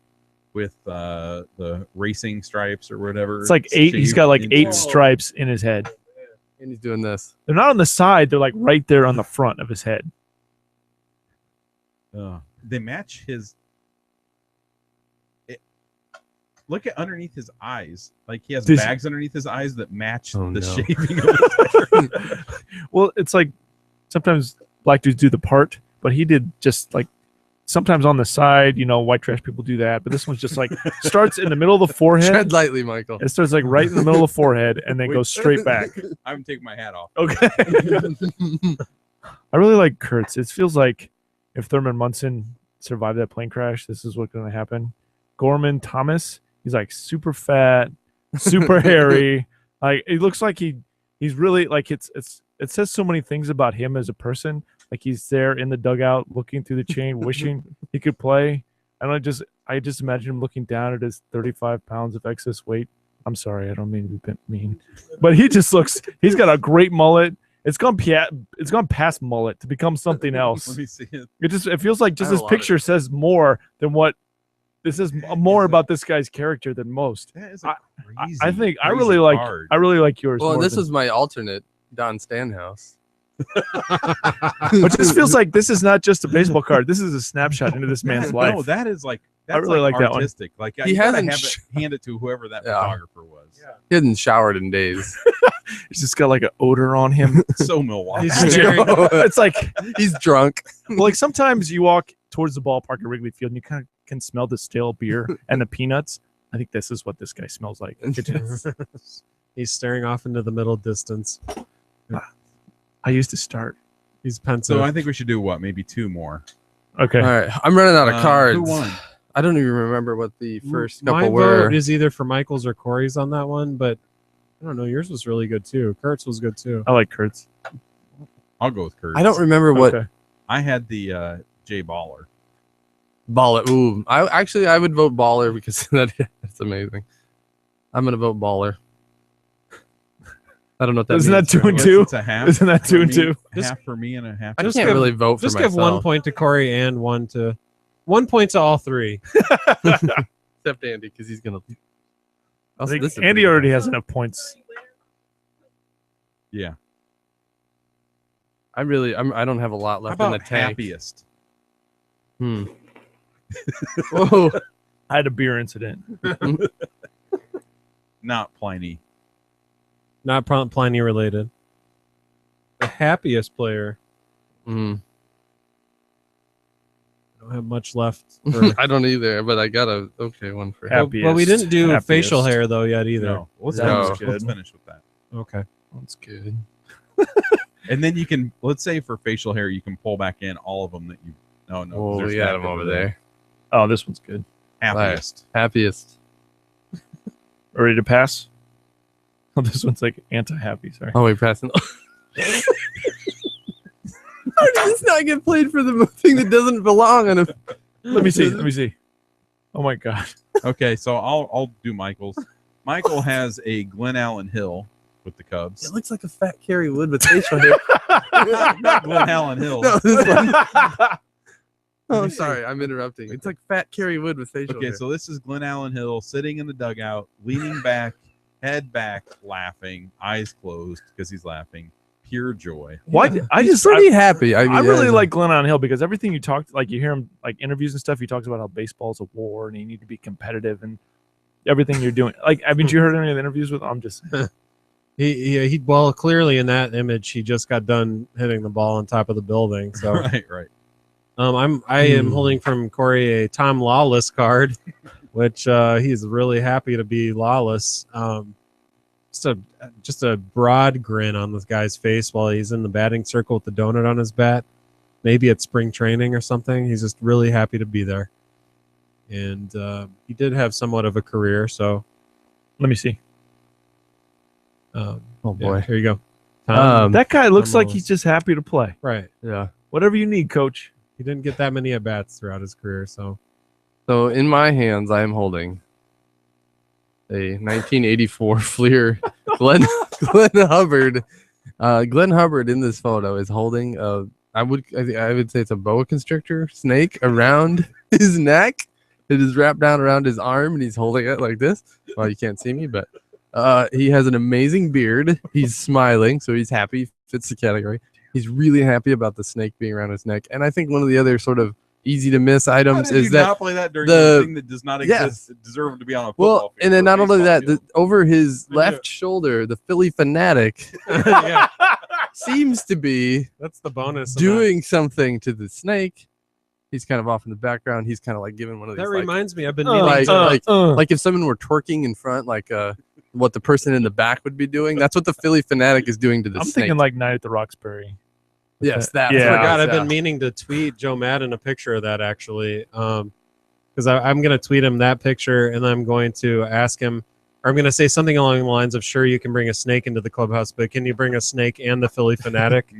with the racing stripes or whatever. It's like 8. He's shaved got like into 8 it. stripes in his head. And he's doing this. They're not on the side. They're like right there on the front of his head. They match his. Look at underneath his eyes. Like he has This- bags underneath his eyes that match Oh, the no. shaving of his hair. Well, it's like sometimes black dudes do the part, but he did just like sometimes on the side. White trash people do that, but this one's just like starts in the middle of the forehead. Tread lightly, Michael. It starts like right in the middle of the forehead and then Wait. goes straight back. I'm taking my hat off. Okay. I really like Kurtz. It feels like if Thurman Munson survived that plane crash, this is what's going to happen. Gorman Thomas, he's like super fat, super hairy. Like it looks like he's really like it says so many things about him as a person. Like he's there in the dugout looking through the chain, wishing he could play. And I just imagine him looking down at his 35 pounds of excess weight. I'm sorry, I don't mean to be mean, but he just looks. He's got a great mullet. It's gone past mullet to become something else. Let me see it. It feels like just I this love it. picture says more than what this is more about this guy's character than most. That is a crazy. I think I crazy really like card. I really like yours. Well, more this than- was my alternate, Don Stanhouse. but this feels like this is not just a baseball card. This is a snapshot into this man's No, life. that is like that's really like that one. artistic. Like He you gotta hasn't have sh- it, hand it to whoever that Yeah. photographer was. He hadn't showered in days. He's just got like an odor on him. So Milwaukee. He's staring- It's like He's drunk. well, like sometimes you walk towards the ballpark at Wrigley Field and you kind of can smell the stale beer and the peanuts. I think this is what this guy smells like. It just- He's staring off into the middle distance. I used to start. He's pensive. So I think we should do what? Maybe 2 more. Okay. All right, I'm running out of cards. Who won? I don't even remember what the first My couple were. vote is either for Michael's or Corey's on that one, but I don't know. Yours was really good too. Kurtz was good too. I like Kurtz. I'll go with Kurt. I don't remember what Okay. I had the Jay Baller. Baller. Ooh, I would vote Baller because that's amazing. I'm gonna vote Baller. I don't know what that Isn't means. that 2 for and Guess anyone. 2? It's a half. Isn't that for 2 and me- 2? Half for me and a half. I for Just can't give- really vote for Just myself. give 1 point to Corey and 1 point to all 3. Except Andy because he's gonna. I Also, think this is Andy pretty already good. has enough points. Yeah. I don't have a lot How left in the about tank. happiest? Hmm. Whoa. I had a beer incident. Not Pliny. Not Pliny related. The happiest player. Hmm. I don't have much left. For, I don't either, but I got a okay one for Happy. him. well, we didn't do Happiest. facial hair though yet either. No. Let's, No. finish, let's finish with that. Okay. That's good. And then you can, let's say for facial hair, you can pull back in all of them that you. No, no. Oh, there's we got back him over there. Oh, this one's good. Happiest. Happiest. Ready to pass? Oh, this one's like anti-happy. Sorry. Oh, we passing. How did this not get played for the thing that doesn't belong on a? Let me see. Let me see. Oh my god. Okay, so I'll do Michael's. Michael has a Glenn Allen Hill with the Cubs. It looks like a fat Kerry Wood with facial hair. Not Glenn Allen Hill. No, this one. Oh, I'm sorry, I'm interrupting. It's like fat Kerry Wood with facial Okay, hair. so this is Glenn Allen Hill sitting in the dugout, leaning back, head back, laughing, eyes closed because he's laughing. Pure joy. Why? I He's just pretty happy. I really yeah. like Glenn on Hill because everything you talk like you hear him like interviews and stuff. He talks about how baseball's a war and you need to be competitive and everything you're doing. Like, haven't you heard any of the interviews with? I'm just He well clearly in that image he just got done hitting the ball on top of the building. So Right, right. I am holding from Corey a Tom Lawless card, which he's really happy to be Lawless. Just a broad grin on this guy's face while he's in the batting circle with the donut on his bat. Maybe it's spring training or something. He's just really happy to be there. And he did have somewhat of a career, so let me see. Oh yeah, boy. here you go. Tom, That guy looks Tom like Lawless. he's just happy to play. right. Yeah. Whatever you need, coach. He didn't get that many at bats throughout his career, so So in my hands, I am holding a 1984 Fleer Glenn Hubbard. Glenn Hubbard in this photo is holding I would say it's a boa constrictor snake around his neck. It is wrapped down around his arm, and he's holding it like this. Well, you can't see me, but he has an amazing beard. He's smiling, so he's happy. Fits the category. He's really happy about the snake being around his neck. And I think one of the other sort of easy to miss How items did is you that not play that during the- the thing that does not exist, deserve to be on a football well, field and then or a not only baseball that, field? over his Yeah. left shoulder, the Philly Fanatic Yeah, seems to be that's the bonus. of that. doing something to the snake. He's kind of off in the background. He's kind of like giving one of these That like, reminds me, I've been Uh, meaning like- to. like if someone were twerking in front, like what the person in the back would be doing. That's what the Philly Fanatic is doing to the I'm snake. thinking like Night at the Roxbury. yes, that. Yeah. I forgot. I've yeah. been meaning to tweet Joe Madden a picture of that actually, because I'm going to tweet him that picture, and I'm going to ask him, or I'm going to say something along the lines of, "Sure, you can bring a snake into the clubhouse, but can you bring a snake and the Philly Fanatic?"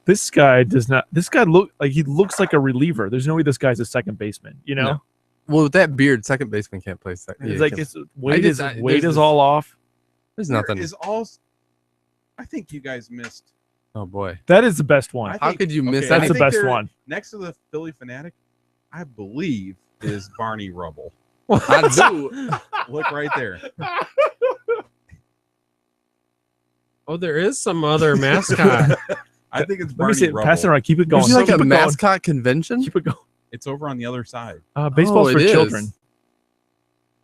This guy does not. This guy he looks like a reliever. There's no way this guy's a second baseman. You know, No. Well, with that beard, second baseman can't play second. it's like his weight just- is there's this- all off. There's There nothing. is also, I think you guys missed. Oh boy, That is the best one. I how think- could you miss okay, that? That's the think best they're- one. Next to the Philly Fanatic, I believe is Barney Rubble. I do. Look right there. Oh, there is some other mascot. I think it's Let me Barney see. it. Rubble. Pass it around. Keep it going. Is it like Keep a it going. mascot convention? Keep it going. It's over on the other side. Baseball's Oh, for it is. children.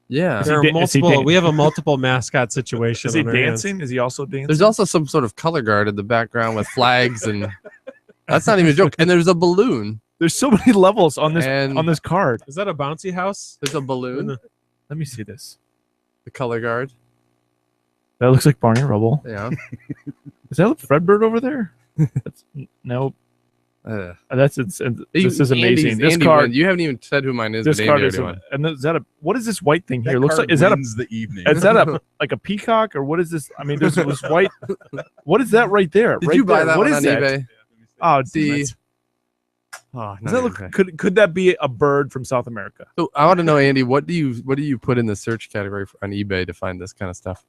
Yeah. Is he There are da- is he multiple. dan- We have a multiple mascot situation. Is he on our hands. dancing? Is he also dancing? There's also some sort of color guard in the background with flags, and that's not even a joke. And there's a balloon, There's so many levels on this and card. Is that a bouncy house? there's a balloon. Let me see this. The color guard. That looks like Barney Rubble. Yeah. Is that Fredbird over there? That's, nope. This is amazing. This Andy card. wins. You haven't even said who mine is. This but card Andy is. already won. And is that a? What is this white thing here? That Looks card like is that a? wins the evening. Is that a like a peacock or what is this? I mean, there's this white. What is that right there? Did right you buy there. that What one is on that? eBay? Oh, See. see. Oh, Does that look? Could that be a bird from South America? So I want to know, Andy, what do you put in the search category on eBay to find this kind of stuff?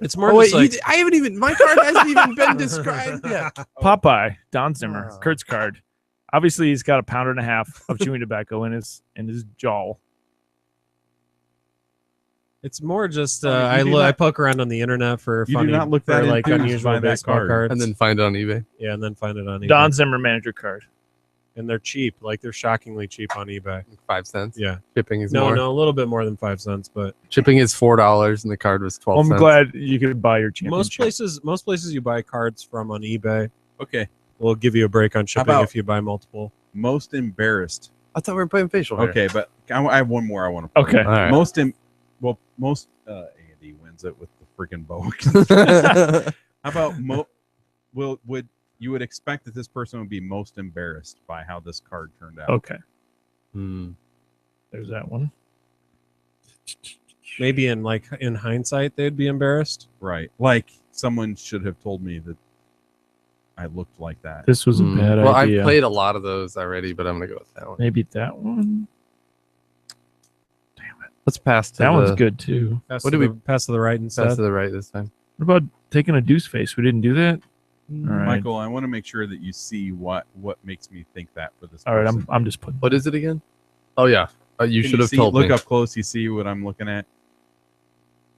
It's more Oh wait, just like I haven't even. My card hasn't even been described yet. Popeye, Don Zimmer, Oh. Kurt's card. Obviously, he's got a pound and a half of chewing tobacco in his jaw. it's more just You I do not- poke around on the internet for You do funny, not look for that like enthused unusual by that baseball card. cards, And then find it on eBay. yeah, and then find it on eBay. Don Zimmer manager card. And they're cheap, like they're shockingly cheap on eBay. 5 cents. Yeah, Shipping is no, more. a little bit more than 5 cents, but Shipping is $4, and the card was 12 I'm cents. glad you could buy your championship. most places you buy cards from on eBay Okay. will give you a break on shipping about- if you buy multiple. Most embarrassed. I thought we were playing facial hair. Okay, but I have one more I want to. Okay. All right. Most Andy wins it with the freaking bow. How about would you would expect that this person would be most embarrassed by how this card turned out? Okay, Hmm. there's that one. Maybe in hindsight they'd be embarrassed. Right. Like someone should have told me that I looked like that. This was a Hmm. bad Well, idea. I've played a lot of those already, but I'm gonna go with that one. Maybe that one. Let's pass to That the, one's good too. Pass What to do the, pass to the right instead. Pass to the right this time. What about taking a deuce face? We didn't do that. All right. Michael, I want to make sure that you see what makes me think that for this. All right, person. I'm just putting. What is it again? Oh yeah, you Can should have see- told Look me. up close. You see what I'm looking at.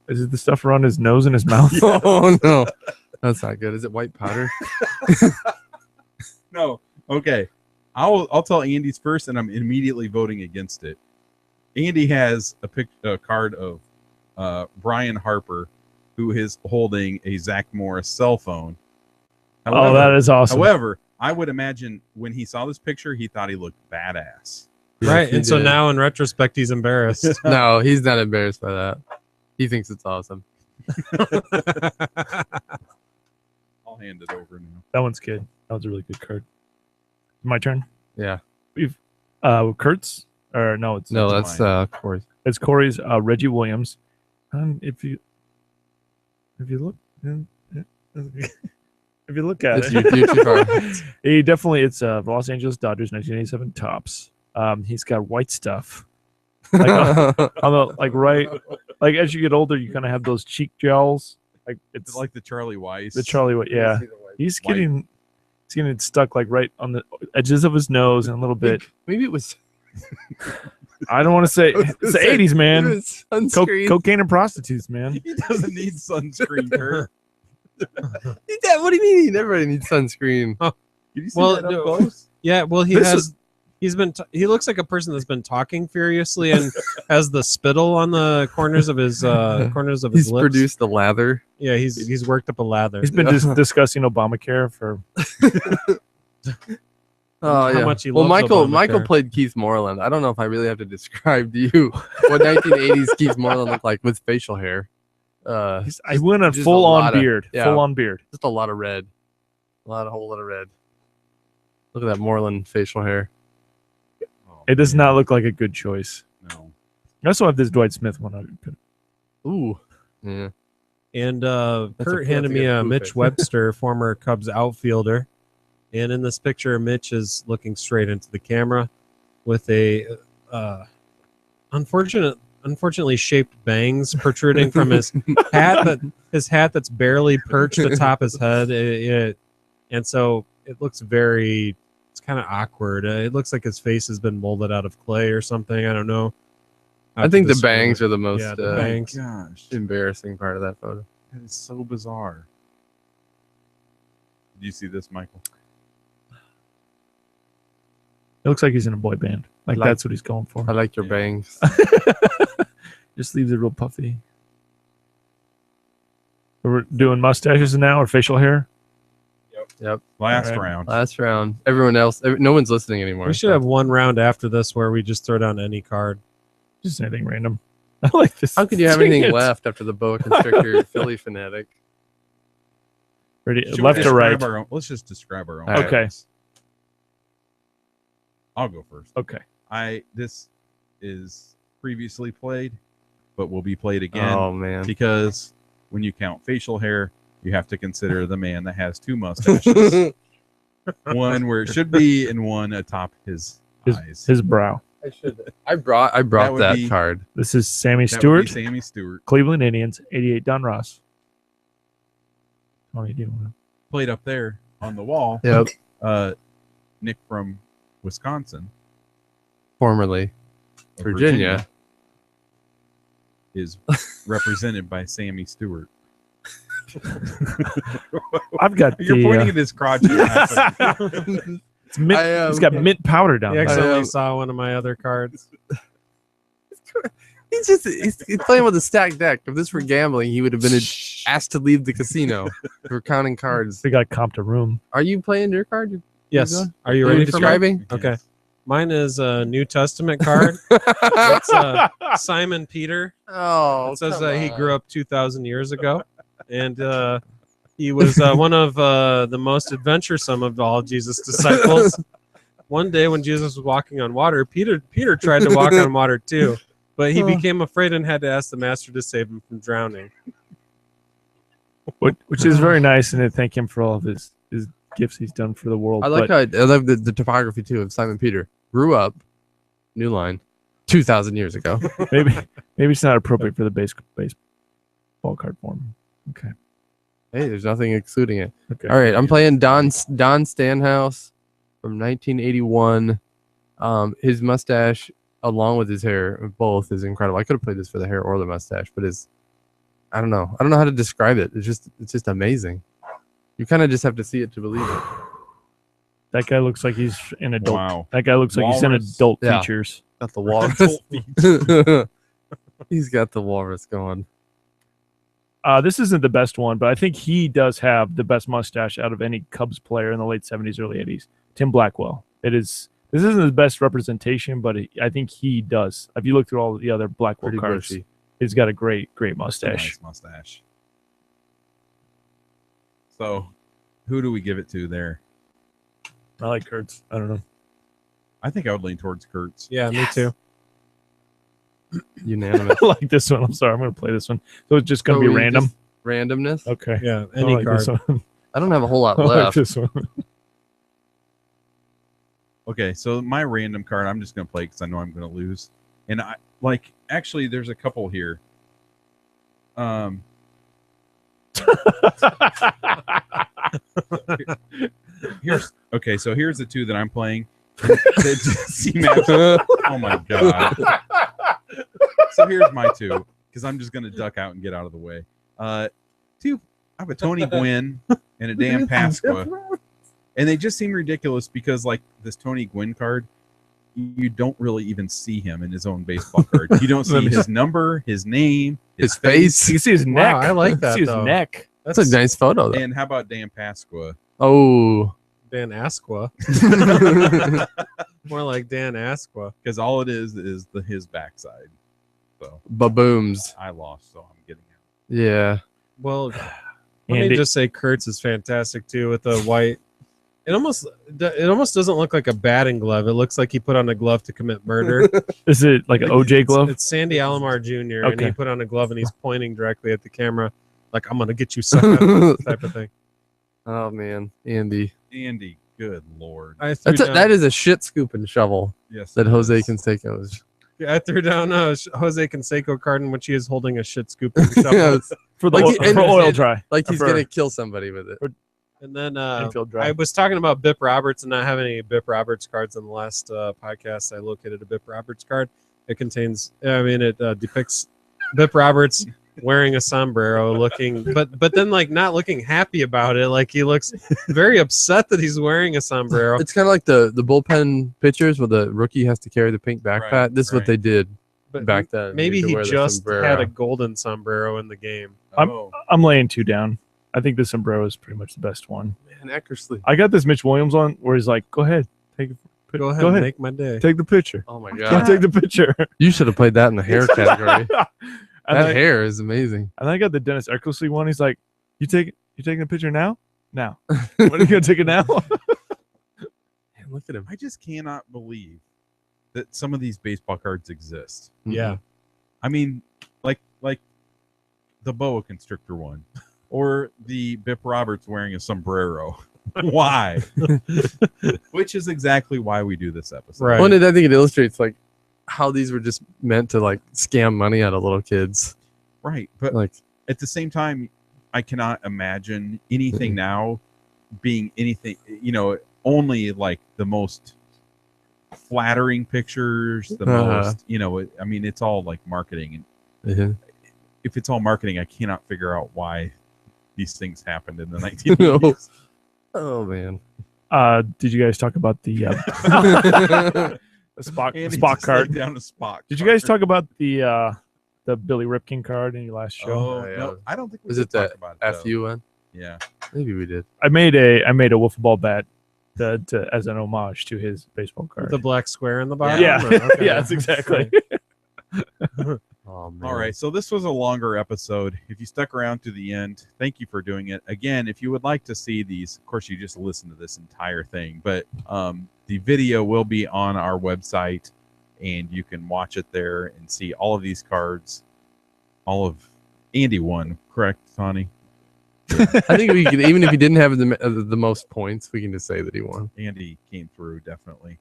Is it the stuff around his nose and his mouth? Oh no, that's not good. Is it white powder? No. Okay. I'll tell Andy's first, and I'm immediately voting against it. Andy has a card of Brian Harper, who is holding a Zach Morris cell phone. Oh, that is awesome. However, I would imagine when he saw this picture, he thought he looked badass. Right, He and so did. now in retrospect he's embarrassed. No, he's not embarrassed by that. He thinks it's awesome. I'll hand it over now. That one's good. That was a really good card. My turn. Yeah. Kurtz or no? It's No, That's that's Corey. It's Corey's Reggie Williams. If you look, if you look at It's it, you too far. he definitely it's Los Angeles Dodgers 1987 tops. He's got white stuff. Like on the right, like as you get older, you kind of have those cheek gels. Like it's It's like the Charlie Weiss. the Charlie. Yeah, he's getting it stuck like right on the edges of his nose and a little bit. Maybe it was. I don't want to say it's the 80s, It man. was sunscreen. Cocaine and prostitutes, man. He doesn't need sunscreen, Kurt. Yeah, what do you mean? Everybody needs sunscreen. Can you see Well, that up no. close? Yeah, well, he This has. He's been. He looks like a person that's been talking furiously and has the spittle on the corners of his lips. He's produced the lather. Yeah, he's worked up a lather. He's been discussing Obamacare for. Oh How yeah. much he Well, loves Michael Obamacare. played Keith Moreland. I don't know if I really have to describe to you what 1980s Keith Moreland looked like with facial hair. I went a Just a full on lot of- beard. yeah. Full on beard. Just a lot of red. A whole lot of red. Look at that Moreland facial hair. Oh, It does not look like a good choice. No. I also have this Dwight Smith one. Ooh. Yeah. And a- Kurt that's handed a me good a poo Mitch face. Webster, former Cubs outfielder. And in this picture, Mitch is looking straight into the camera with a unfortunately shaped bangs protruding from his hat. His hat that's barely perched atop his head. And so it looks very. It's kind of awkward. It looks like his face has been molded out of clay or something. I don't know. I think the bangs are the most Yeah, the bangs. Gosh, embarrassing part of that photo. that is so bizarre. Did you see this, Michael? It looks like he's in a boy band. Like Like- that's what he's going for. I like your Yeah. bangs. Just leaves it real puffy. We're doing mustaches now or facial hair. Yep. Last All right. round. Last round. Everyone else. No one's listening anymore. We should have one round after this where we just throw down any card. Just anything random. I like this. How could you have Dang anything it. left after the boa constrictor Philly fanatic? Ready, Should we left or describe right? our own- let's just describe our own. All right. Okay. I'll go first. Okay. This is previously played, but will be played again Oh man. because when you count facial hair, you have to consider the man that has two mustaches, one where it should be and one atop his eyes. His brow. I should. I brought would that be- card. This is Sammy That would be Stewart, Sammy Stewart, Cleveland Indians, 88 Don Ross. Oh, you do. played up there on the wall. Yep. Nick from Wisconsin, Formerly of Virginia. is represented by Sammy Stewart. I've got You're the, pointing at his crotch. and laughing. it's mint, he's got mint powder down He there. accidentally saw one of my other cards. He's playing with a stacked deck. If this were gambling, he would have been asked to leave the casino for counting cards. We got comped a room. Are you playing your card? Yes. Are you Are ready you for mine? describing? Okay. Mine is a New Testament card. It's Simon Peter. Oh, It says come he on. grew up 2,000 years ago, and he was one of the most adventuresome of all Jesus' disciples. One day, when Jesus was walking on water, Peter tried to walk on water too, but he became afraid and had to ask the master to save him from drowning. Which is very nice, and I thank him for all of his gifts he's done for the world. I like but how I love the topography too of Simon Peter. Grew up, new line, 2,000 years ago. maybe it's not appropriate for the baseball card form. Okay. Hey, there's nothing excluding it. Okay. All right, I'm playing Don Stanhouse from 1981. His mustache, along with his hair, both is incredible. I could have played this for the hair or the mustache, but I don't know how to describe it. It's just amazing. You kind of just have to see it to believe it. That guy looks like he's an adult. Wow. That guy looks like he's in Walrus. adult Yeah. features. Got the walrus. He's got the walrus going. This isn't the best one, but I think he does have the best mustache out of any Cubs player in the late 70s, early 80s. Tim Blackwell. This isn't his best representation, but I think he does. If you look through all the other Blackwell Pretty cards, bushy. he's got a great That's a mustache. nice mustache. So, who do we give it to there? I like Kurtz. I don't know. I think I would lean towards Kurtz. Yeah, me too. Unanimous. I like this one. I'm sorry. I'm going to play this one. So it's just going So to be we random. just- Randomness. Okay. Yeah, I any like card. this one. I don't have a whole lot I like left. this one. Okay, so my random card, I'm just gonna play because I know I'm gonna lose. And actually, there's a couple here. Here's so here's the two that I'm playing. Oh my god! So here's my two because I'm just gonna duck out and get out of the way. Two, I have a Tony Gwynn and a Dan Pasqua, and they just seem ridiculous because like this Tony Gwynn card, you don't really even see him in his own baseball card. You don't see his number, his name, His face. You can see his neck. Wow, I like You that, see his though. neck. That's a nice photo. Though. And how about Dan Pasqua? Oh, Dan Asqua. More like Dan Asqua. Because all it is his backside. So babooms. I lost, so I'm getting out. Yeah. Well, let me just say Kurtz is fantastic too with the white. It almost doesn't look like a batting glove. It looks like he put on a glove to commit murder. Is it like an OJ glove? It's Sandy Alomar Jr. and he Okay. put on a glove and he's pointing directly at the camera, like I'm gonna get you, sucker, type of thing. Oh man, Andy. Andy, good lord. I threw That is a shit scooping shovel Yes. that it Jose is. Canseco is. I threw down a Jose Canseco card in which he is holding a shit scoop and shovel. Yes. for the Like oil, he- and- for oil and- dry. Like he's For- gonna kill somebody with it. And then Infield dry. I was talking about Bip Roberts and not having any Bip Roberts cards in the last podcast. I located a Bip Roberts card. It contains, it depicts Bip Roberts wearing a sombrero, looking, but then like not looking happy about it. Like he looks very upset that he's wearing a sombrero. It's kind of like the bullpen pitchers where the rookie has to carry the pink backpack. Right, This is what right. they did But back then. maybe You had to he wear the just sombrero. had a golden sombrero in the game. Oh, I'm laying 2 down. I think the sombrero is pretty much the best one. Man, Eckersley. I got this Mitch Williams one where he's like, "Go ahead, Go ahead, and make my day. take the picture. Oh my Go god. take the picture." You should have played that in the hair category. And That then, hair is amazing. and then I got the Dennis Eckersley one. He's like, you taking a picture now? Now. When are you gonna take it now? Man, look at him. I just cannot believe that some of these baseball cards exist. Yeah. I mean, like the boa constrictor one, or the Bip Roberts wearing a sombrero. Why? Which is exactly why we do this episode. Right. Well, and I think it illustrates like how these were just meant to like scam money out of little kids. Right. But Like, at the same time, I cannot imagine anything now being anything, only like the most flattering pictures, the most, I mean, it's all like marketing. And yeah. if it's all marketing, I cannot figure out why these things happened in the 1980s. Oh man. Did you guys talk about the Spock Andy Spock just card? laid down a Spock. Did you card. guys talk about the Billy Ripken card in your last show? Oh, Yeah. no, I don't think we Was did it the talk about it, though. FU one? Yeah. Maybe we did. I made a wiffle ball bat to as an homage to his baseball card. The black square in the bottom. yeah, Okay. yes, exactly. Oh man. All right, so this was a longer episode. If you stuck around to the end, thank you for doing it. Again, if you would like to see these, of course, you just listen to this entire thing, but the video will be on our website, and you can watch it there and see all of these cards. All of Andy won, correct, Tony? I think we could, even if he didn't have the most points, we can just say that he won. Andy came through, definitely.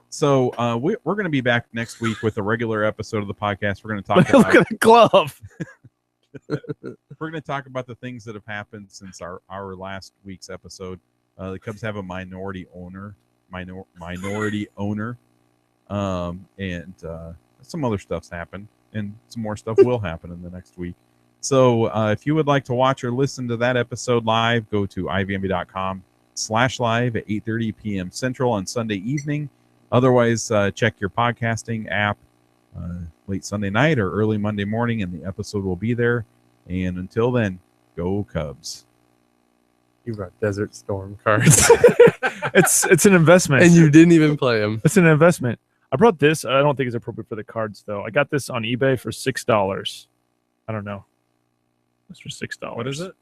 So we're going to be back next week with a regular episode of the podcast. We're going to talk Look about at the glove. we're going to talk about the things that have happened since our last week's episode. The Cubs have a minority owner, and some other stuff's happened, and some more stuff will happen in the next week. So if you would like to watch or listen to that episode live, go to ivmb.com/live at 8:30 p.m. Central on Sunday evening. Otherwise, check your podcasting app late Sunday night or early Monday morning, and the episode will be there. And until then, go Cubs. You brought Desert Storm cards, It's an investment. and you didn't even play them. It's an investment. I brought this. I don't think it's appropriate for the cards though. I got this on eBay for $6. I don't know. It's for $6. What is it?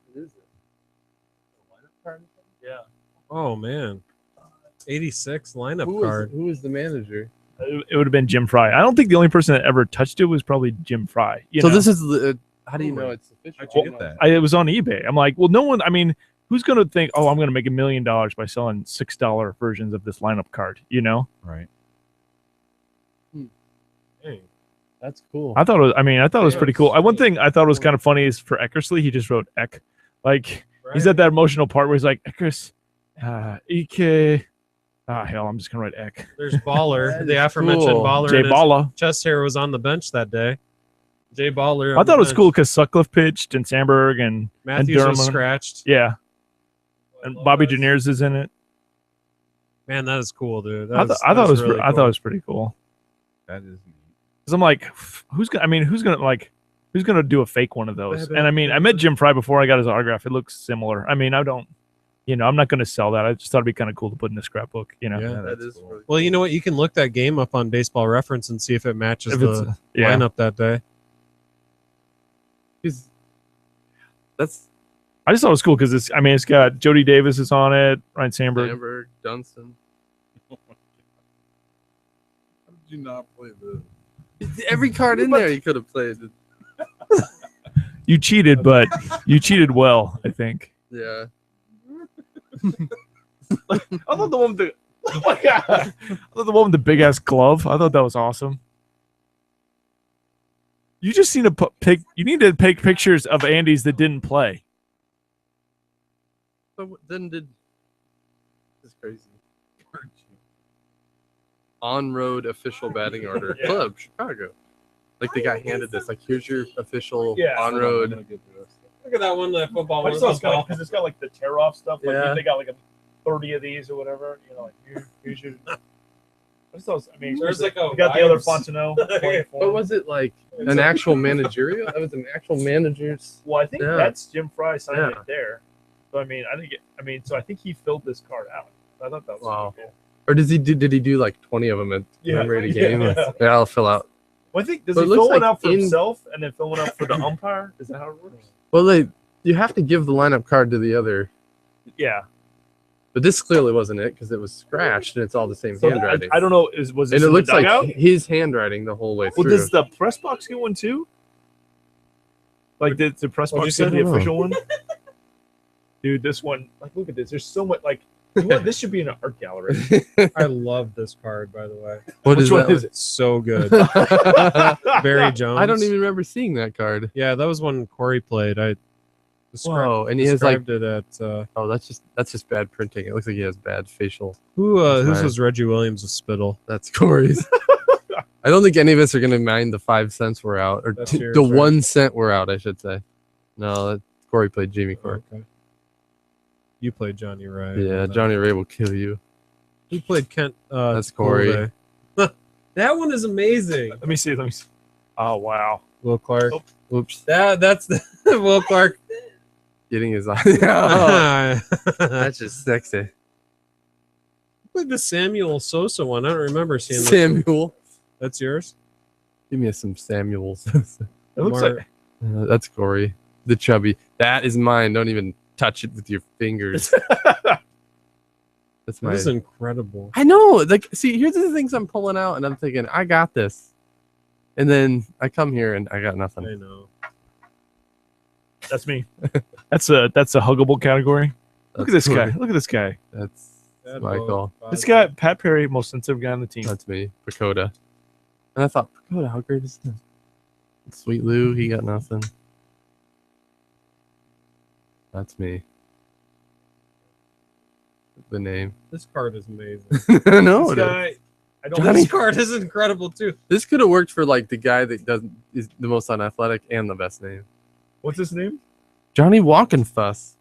Yeah. Oh man, 86 lineup card. Who was the manager? It would have been Jim Fry. I don't think the only person that ever touched it was probably Jim Fry. So this is the. How do you know it's official? How'd you get that? It was on eBay. I'm like, well, no one. I mean, who's going to think, oh, I'm going to make $1 million by selling $6 versions of this lineup card? You know, Right. Hey, that's cool. I thought it was pretty cool. One thing I thought was kind of funny is for Eckersley, he just wrote Ek. Like he's at that emotional part where he's like, Eckers, Ike. Hell, I'm just going to write Ek. There's Baller, That the is aforementioned cool. Baller. Jay and his Balla. chest hair was on the bench that day. Jay Baller. I on thought the it was bench. cool because Sutcliffe pitched and Sandberg and Matthews was Dermott. scratched. Yeah. And Bobby Janiers is in it. Man, that is cool, dude. I thought it was pretty cool. That is neat. Because I'm like, who's gonna do a fake one of those? And I mean, I met Jim Fry before I got his autograph. It looks similar. I mean, I'm not gonna sell that. I just thought it'd be kind of cool to put in the scrapbook. You know, Yeah. that that's is cool. really Well, you know what? You can look that game up on Baseball Reference and see if it matches If the it's- yeah. lineup that day. That's I just thought it was cool because it's got Jody Davis is on it, Ryan Sandberg. Sandberg, Dunston. How did you not play the? Every card in there you could have played. You cheated, but you cheated well, I think. Yeah. I thought the one with the oh my God. I thought the one with the big ass glove. I thought that was awesome. You just need to you need to take pictures of Andy's that didn't play. So then this is crazy. On-road official batting order. Yeah. Club Chicago. Like the guy handed this. Like here's your official Yeah. on-road. Look at that one, that football I just thought it's got because it's got like the tear off stuff. Like Yeah. they got like 30 of these or whatever. You know, like here's your. I just thought it was, There's like a we got the other vibes. Fontenot. But 24. was it like an actual managerial? That was an actual manager's. Well, I think Yeah. that's Jim Fry signed Yeah. it there. So so I think he filled this card out. I thought that was Wow. pretty cool. Or did he do like 20 of them at commemorated game? Yeah. Yeah, I'll fill out. Well, I think does But he it looks fill one like out for in- himself and then fill one out for the umpire? Is that how it works? Well, you have to give the lineup card to the other. Yeah. But this clearly wasn't it because it was scratched and it's all the same So handwriting. I don't know. Was this and it in looks the like dugout? his handwriting the whole way Well, through. does the press box get one too? Like did the press What'd you box say? get the I don't know. official one? Dude, this one. Like, look at this. There's so much. Like, you know what? This should be in an art gallery. I love this card, by the way. What Which is one that? is it? It's so good. I Barry Jones. don't even remember seeing that card. Yeah, that was when Corey played. I Whoa, and he has like described it at oh that's just bad printing. It looks like he has bad facial. whose That's was Reggie Williams with Spittle. That's Corey's. I don't think any of us are gonna mind the 5 cents we're out, or That's the yours, right? 1 cent we're out, I should say. No, Corey played Jamie Corey. Okay. You played Johnny Ray. Yeah, Johnny Ray will kill you. He played Kent. That's Corey. Colday. That one is amazing. Let me see. Oh wow. Will Clark. Oh. Whoops, That's the Will Clark. getting his eye. Oh. That's just sexy. Played the Samuel Sosa one. I don't remember seeing this. Samuel, That's yours. give me some Samuels. It looks Mar- like That's Corey, the chubby. That is mine. Don't even touch it with your fingers. That's That my. is incredible. I know. Like, see, here's the things I'm pulling out, and I'm thinking, I got this, and then I come here and I got nothing. I know. that's me. That's a huggable category. Look at this That's guy. Corey. Look at this guy. That's Bad Michael. ball. This guy, Pat Perry, most sensitive guy on the team. That's me, Pacoda. And I thought, Pacoda, how great is this? Sweet Lou, he got nothing. That's me. The name. This card is amazing. No, This guy, I don't. Johnny- This card is incredible too. this could have worked for like the guy that is the most unathletic and the best name. What's his name? Johnny Walkenfuss.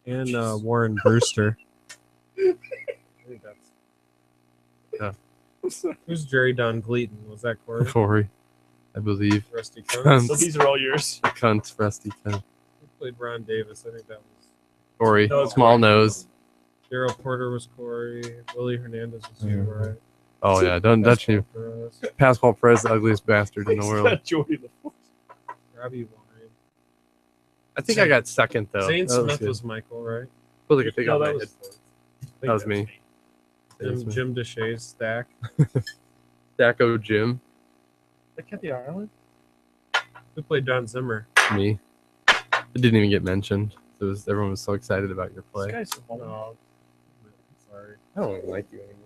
And Warren Brewster. I think that's. Who's Jerry Don Gleaton? Was that Corey? Corey, I believe. Rusty Cunt. So these are all yours. Cunt, Rusty Cunt. Who played Ron Davis? I think that was. Corey, No, it's small Corey. nose. Daryl Porter was Corey. Willie Hernandez was here, right? Oh yeah, don't touch you. Perez, Pascal Perez, the ugliest bastard in the world. Jordy LaForce. Robbie Wine. I think I got second though. Zane That Smith good. was Michael, right? Feels like I take No, off my that was- headphones. That was me. Jim Deshaies stack. Daco Jim. That Kathy Ireland? Who played Don Zimmer? Me. It didn't even get mentioned. Everyone was so excited about your This play. guy's so homely. No, sorry. I don't like you anymore.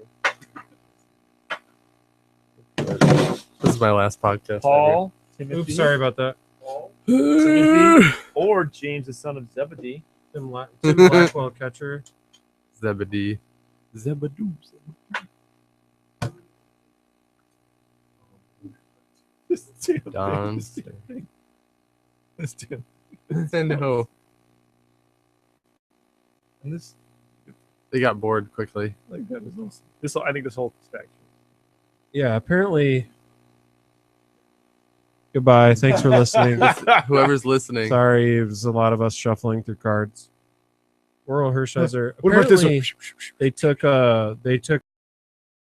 This is my last podcast. Paul, Timothy, Oops, sorry about that. Paul, Timothy, or James, the son of Zebedee. Tim Blackwell catcher. ever. Zebedee. Zebedee. This damn thing, Don. this damn thing. This damn- Nintendo. and this, They got bored quickly. like that is awesome. This, I think, this whole stack. Yeah, apparently. Goodbye. Thanks for listening. Whoever's listening. Sorry, it was a lot of us shuffling through cards. Oral Hershiser. What about this one? Apparently, they took